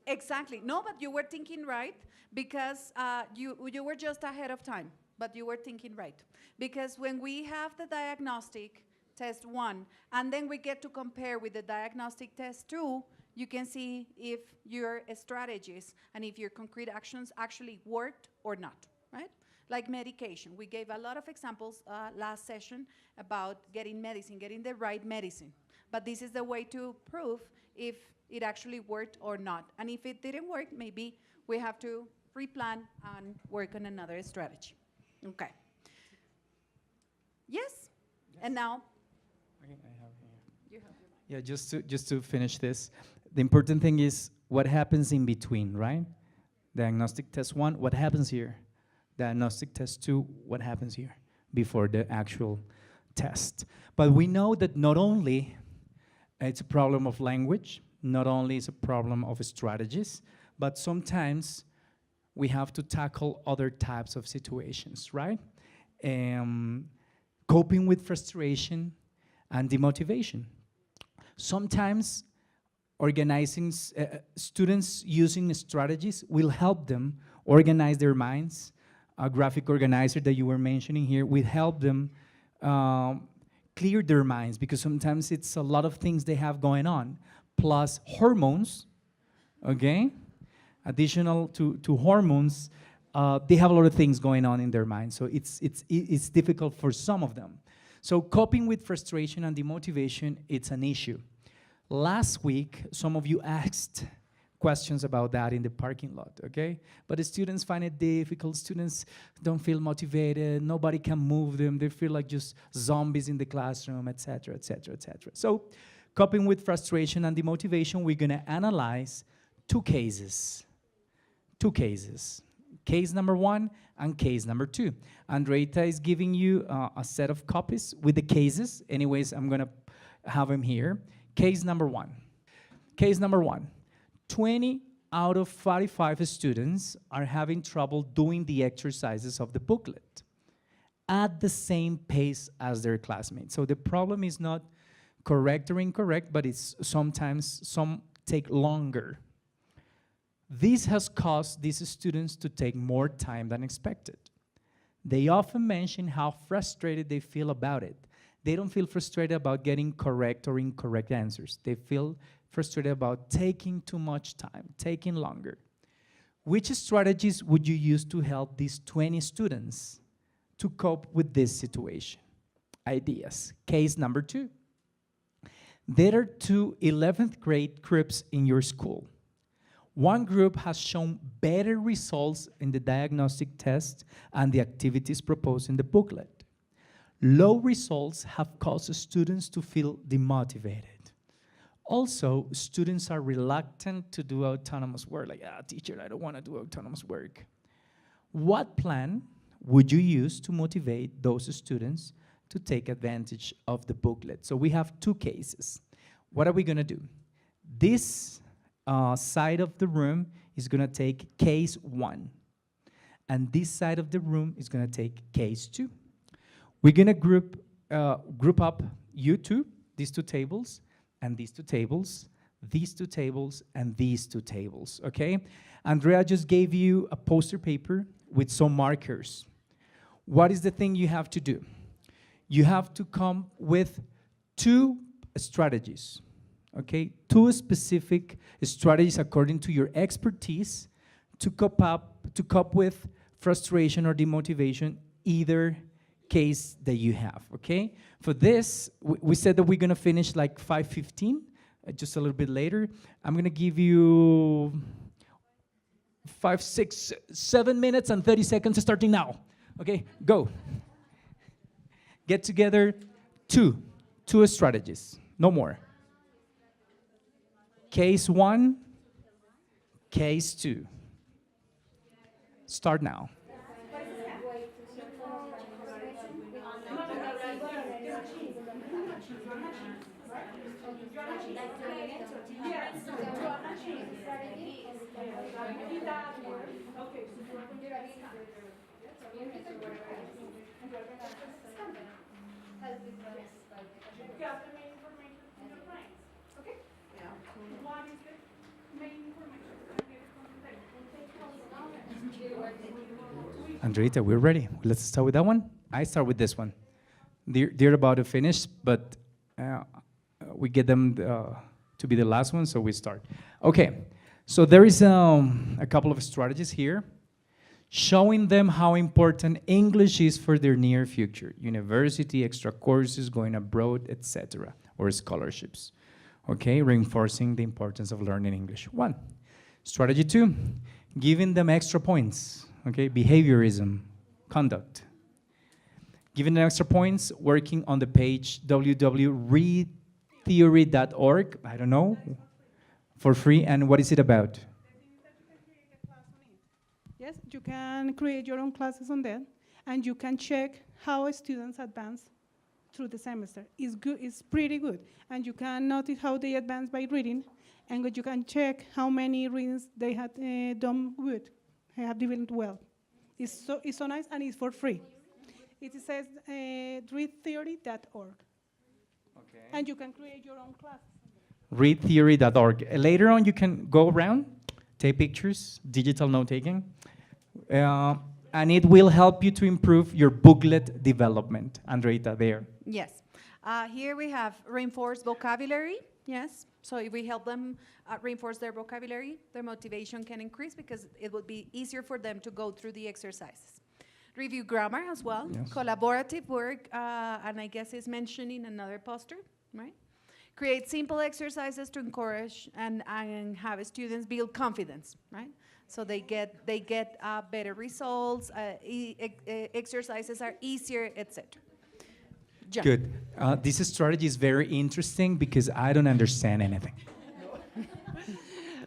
exactly. No, but you were thinking right, because you were just ahead of time, but you were thinking right. Because when we have the diagnostic test 1, and then we get to compare with the diagnostic test 2, you can see if your strategies and if your concrete actions actually worked or not, right? Like medication. We gave a lot of examples last session about getting medicine, getting the right medicine. But this is the way to prove if it actually worked or not. And if it didn't work, maybe we have to replan and work on another strategy. Okay. Yes? And now? Okay, I have here. You have your mic. Yeah, just to finish this, the important thing is what happens in between, right? Diagnostic test 1, what happens here? Diagnostic test 2, what happens here before the actual test? But we know that not only it's a problem of language, not only is a problem of strategies, but sometimes we have to tackle other types of situations, right? Coping with frustration and demotivation. Sometimes organizing students using strategies will help them organize their minds. A graphic organizer that you were mentioning here will help them clear their minds, because sometimes it's a lot of things they have going on, plus hormones, okay? Additional to hormones, they have a lot of things going on in their mind, so it's difficult for some of them. So coping with frustration and demotivation, it's an issue. Last week, some of you asked questions about that in the parking lot, okay? But the students find it difficult, students don't feel motivated, nobody can move them, they feel like just zombies in the classroom, etc., etc., etc. So coping with frustration and demotivation, we're gonna analyze two cases. Case number 1 and case number 2. Andreita is giving you a set of copies with the cases. Anyways, I'm gonna have them here. Case number 1. Case number 1. 20 out of 45 students are having trouble doing the exercises of the booklet at the same pace as their classmates. So the problem is not correct or incorrect, but it's sometimes some take longer. This has caused these students to take more time than expected. They often mention how frustrated they feel about it. They don't feel frustrated about getting correct or incorrect answers. They feel frustrated about taking too much time, taking longer. Which strategies would you use to help these 20 students to cope with this situation? Ideas. Case number 2. There are 2 11th grade groups in your school. One group has shown better results in the diagnostic test and the activities proposed in the booklet. Low results have caused students to feel demotivated. Also, students are reluctant to do autonomous work, like, teacher, I don't want to do autonomous work. What plan would you use to motivate those students to take advantage of the booklet? So we have 2 cases. What are we going to do? This side of the room is going to take case 1, and this side of the room is going to take case 2. We're going to group up you two, these 2 tables, and these 2 tables, these 2 tables, and these 2 tables, okay? Andrea just gave you a poster paper with some markers. What is the thing you have to do? You have to come with 2 strategies, okay? 2 specific strategies according to your expertise to cope with frustration or demotivation, either case that you have, okay? For this, we said that we're gonna finish like 5:15, just a little bit later. I'm gonna give you 5, 6, 7 minutes and 30 seconds starting now. Okay, go. Get together 2 strategies, no more. Case 1, case 2. Start now. Andreita, we're ready. Let's start with that one. I start with this one. They're about to finish, but we get them to be the last one, so we start. Okay, so there is a couple of strategies here. showing them how important English is for their near future, university, extra courses, going abroad, etc., or scholarships. Okay, reinforcing the importance of learning English. 1. Strategy 2, giving them extra points. Okay, behaviorism, conduct. Giving them extra points, working on the page www.readtheory.org, I don't know, for free. And what is it about? Yes, you can create your own classes on that, and you can check how students advance through the semester. It's good, it's pretty good, and you can notice how they advance by reading, and you can check how many readings they had done good, they have developed well. It's so nice, and it's for free. It says readtheory.org. Okay. And you can create your own classes. Readtheory.org. Later on, you can go around, take pictures, digital note-taking, and it will help you to improve your booklet development. Andreita, there. Yes. Here we have reinforced vocabulary. Yes. So if we help them reinforce their vocabulary, their motivation can increase because it will be easier for them to go through the exercises. Review grammar as well. Yes. Collaborative work, and I guess is mentioned in another poster, right? Create simple exercises to encourage and have students build confidence, right? So they get better results, exercises are easier, etc. Good. This strategy is very interesting because I don't understand anything.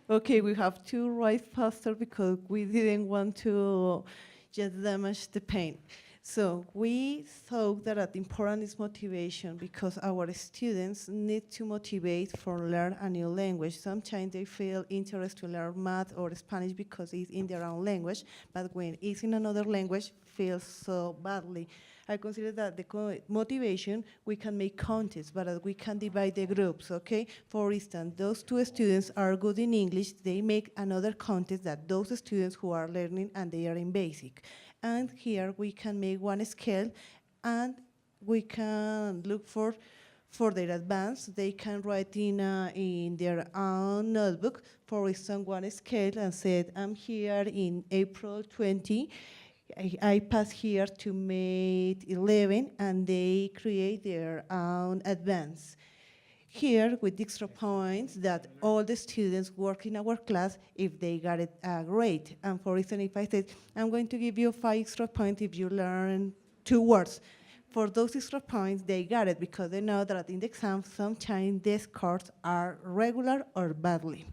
Okay, we have to write faster because we didn't want to just damage the pen. So we thought that important is motivation because our students need to motivate for learn a new language. Sometimes they feel interest to learn math or Spanish because it's in their own language, but when it's in another language, feels so badly. I consider that the motivation, we can make contests, but we can divide the groups, okay? For instance, those 2 students are good in English, they make another contest that those students who are learning and they are in basic. And here we can make one scale and we can look for their advance. They can write in their own notebook, for instance, one scale and said, I'm here in April 20, I pass here to May 11, and they create their own advance. Here, with extra points that all the students work in our class, if they got it great. And for instance, if I said, I'm going to give you 5 extra points if you learn 2 words. For those extra points, they got it because they know that in the exam, sometimes the scores are regular or badly.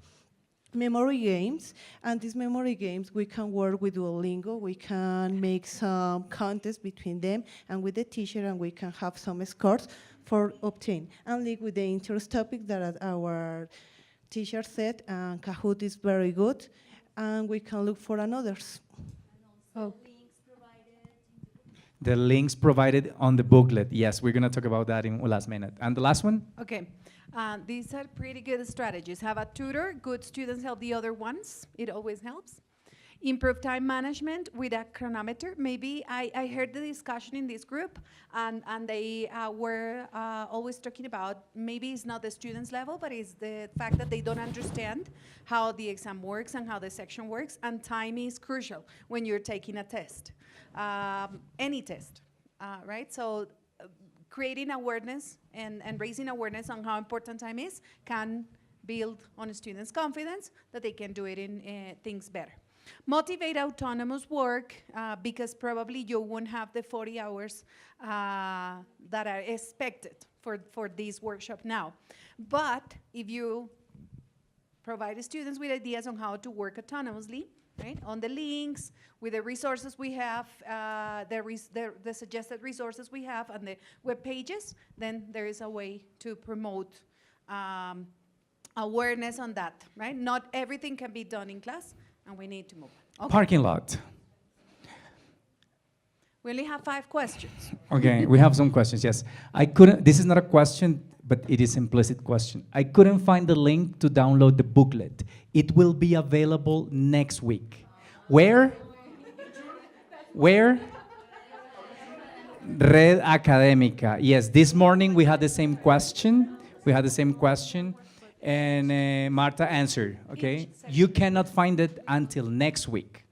Memory games, and these memory games, we can work with Duolingo, we can make some contests between them and with the teacher, and we can have some scores for obtain. And link with the interest topic that our teacher said, and Kahoot is very good, and we can look for another's. Oh. The links provided on the booklet. Yes, we're going to talk about that in the last minute. And the last one? Okay. These are pretty good strategies. Have a tutor, good students help the other ones. It always helps. Improve time management with a chronometer. Maybe I heard the discussion in this group, and they were always talking about maybe it's not the students' level, but it's the fact that they don't understand how the exam works and how the section works, and time is crucial when you're taking a test, any test, right? So creating awareness and raising awareness on how important time is can build on students' confidence that they can do it in things better. Motivate autonomous work because probably you won't have the 40 hours that are expected for this workshop now. But if you provide students with ideas on how to work autonomously, right, on the links, with the resources we have, the suggested resources we have and the web pages, then there is a way to promote awareness on that, right? Not everything can be done in class, and we need to move. Okay. Parking lot. We only have 5 questions. Okay, we have some questions, yes. This is not a question, but it is implicit question. I couldn't find the link to download the booklet. It will be available next week. Where? Where? Red Académica. Yes, this morning we had the same question. And Marta answered, okay? You cannot find it until next week,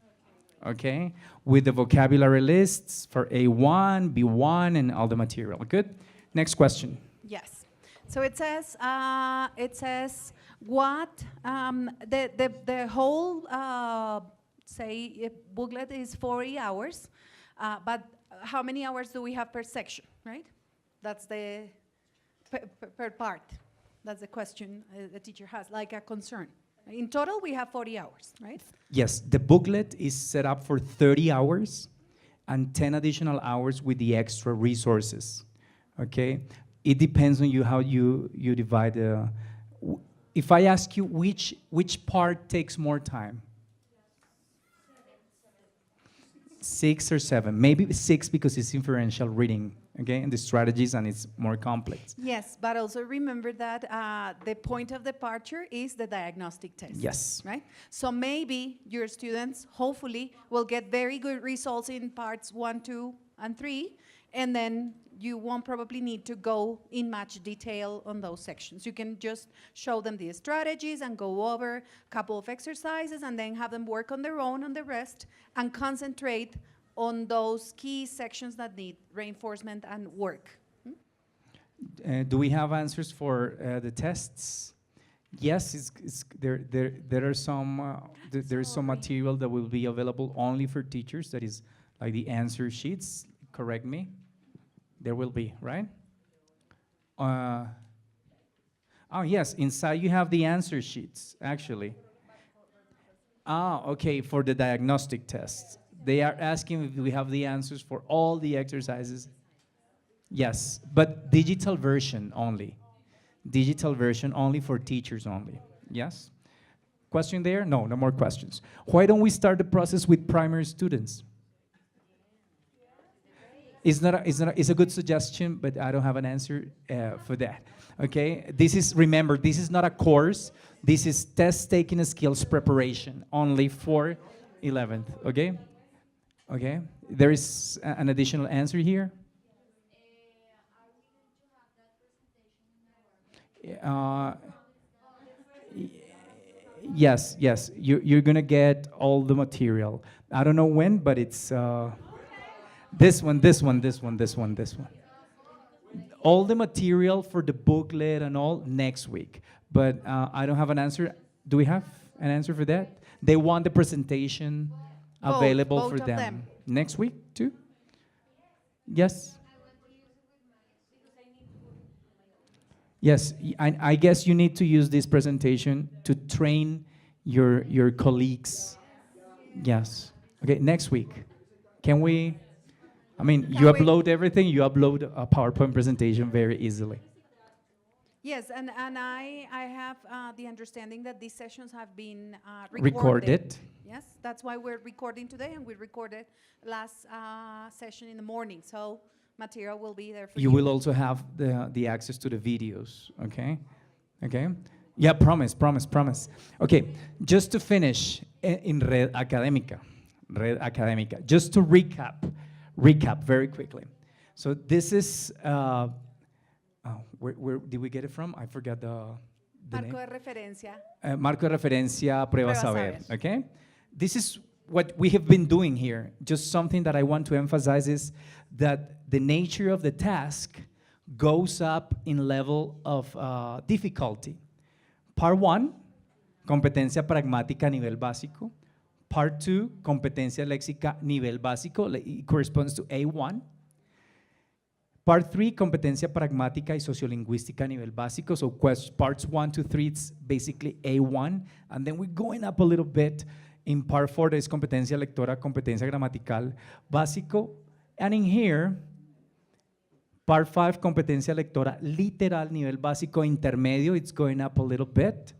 okay? With the vocabulary lists for A1, B1, and all the material. Good? Next question. Yes. So it says what the whole say booklet is 40 hours, but how many hours do we have per section, right? That's the per part. That's the question the teacher has, like a concern. In total, we have 40 hours, right? Yes, the booklet is set up for 30 hours and 10 additional hours with the extra resources, okay? It depends on you how you divide. If I ask you which part takes more time? 6 or 7, maybe 6 because it's inferential reading, okay, and the strategies, and it's more complex. Yes, but also remember that the point of departure is the diagnostic test. Yes. Right? So maybe your students, hopefully, will get very good results in parts 1, 2, and 3, and then you won't probably need to go in much detail on those sections. You can just show them the strategies and go over a couple of exercises and then have them work on their own on the rest and concentrate on those key sections that need reinforcement and work. Do we have answers for the tests? Yes, there are some there is some material that will be available only for teachers. That is like the answer sheets. Correct me. There will be, right? Oh yes, inside you have the answer sheets actually. Okay, for the diagnostic tests. They are asking if we have the answers for all the exercises. Yes, but digital version only. Digital version only for teachers only. Yes? Question there? No, no more questions. Why don't we start the process with primary students? It's a good suggestion, but I don't have an answer for that. Okay? Remember, this is not a course. This is test taking skills preparation only for 11th. Okay? Okay? There is an additional answer here. Yes, yes. You're gonna get all the material. I don't know when, but it's this one. All the material for the booklet and all next week. But I don't have an answer. Do we have an answer for that? They want the presentation available both for of them. Next week too? Yes? Yes, I guess you need to use this presentation to train your colleagues. Yes. Okay, next week. Can we? I mean, you upload everything, you upload a PowerPoint presentation very easily. Yes, and I have the understanding that these sessions have been Recorded. Yes, that's why we're recording today, and we recorded last session in the morning, so material will be there for you. You will also have the access to the videos, okay? Okay? Yeah, promise. Okay, just to finish, in Red Académica, just to recap very quickly. So this is, where did we get it from? I forgot the name. Marco de referencia. Marco de referencia, prueba saber, okay? This is what we have been doing here. Just something that I want to emphasize is that the nature of the task goes up in level of difficulty. Part 1, competencia pragmática nivel básico. Part 2, competencia léxica nivel básico, it corresponds to A1. Part 3, competencia pragmática y sociolingüística nivel básico. So parts 1 to 3, it's basically A1. And then we're going up a little bit. In part 4, there's competencia lectora, competencia gramatical básico. And in here, part 5, competencia lectora literal nivel básico intermedio, it's going up a little bit.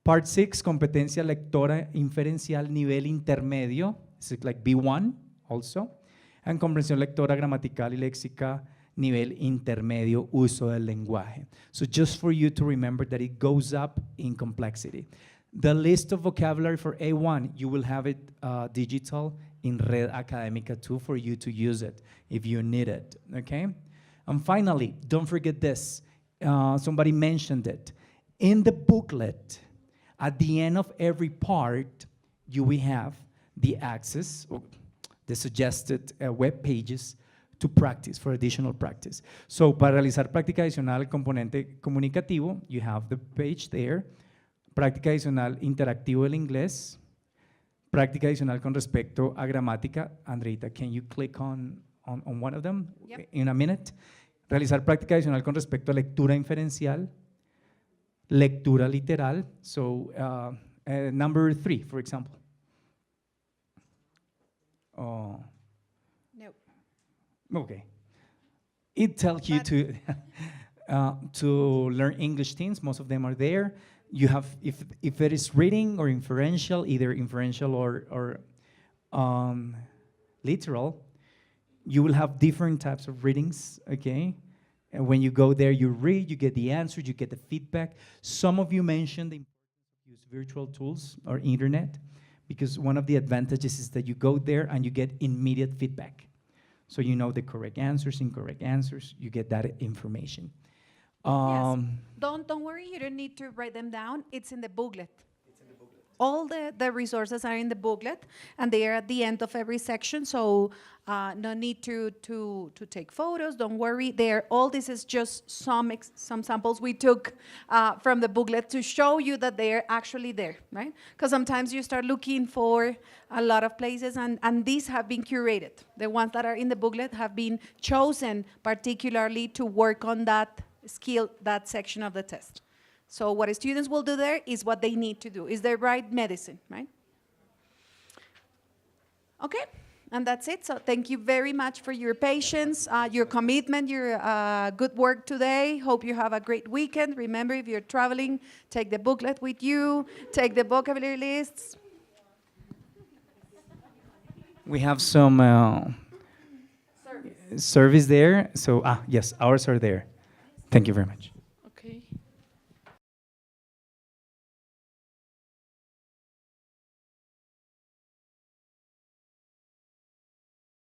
Part 6, competencia lectora inferencial nivel intermedio, it's like B1 also. And comprensión lectora gramatical y léxica nivel intermedio, uso del lenguaje. So just for you to remember that it goes up in complexity. The list of vocabulary for A1, you will have it digital in Red Académica too for you to use it if you need it, okay? And finally, don't forget this. Somebody mentioned it. In the booklet, at the end of every part, you will have the access, or the suggested web pages to practice, for additional practice. So, para realizar práctica adicional al componente comunicativo, you have the page there, práctica adicional interactivo del inglés, práctica adicional con respecto a gramática. Andreita, can you click on one of them in a minute? Realizar práctica adicional con respecto a lectura inferencial, lectura literal. So, number 3, for example. Oh. No. Okay. It tells you to learn English themes. Most of them are there. You have, if it is reading or inferential, either inferential or literal, you will have different types of readings, okay? And when you go there, you read, you get the answers, you get the feedback. Some of you mentioned the importance of use virtual tools or internet, because one of the advantages is that you go there and you get immediate feedback. So you know the correct answers, incorrect answers, you get that information. Yes. Don't worry, you don't need to write them down. It's in the booklet. All the resources are in the booklet, and they are at the end of every section, so no need to take photos. Don't worry. All this is just some samples we took from the booklet to show you that they're actually there, right? Because sometimes you start looking for a lot of places, and these have been curated. The ones that are in the booklet have been chosen particularly to work on that skill, that section of the test. So what students will do there is what they need to do, is the right medicine, right? Okay, and that's it. So thank you very much for your patience, your commitment, your good work today. Hope you have a great weekend. Remember, if you're traveling, take the booklet with you, take the vocabulary lists. We have some service there. So, yes, ours are there. Thank you very much.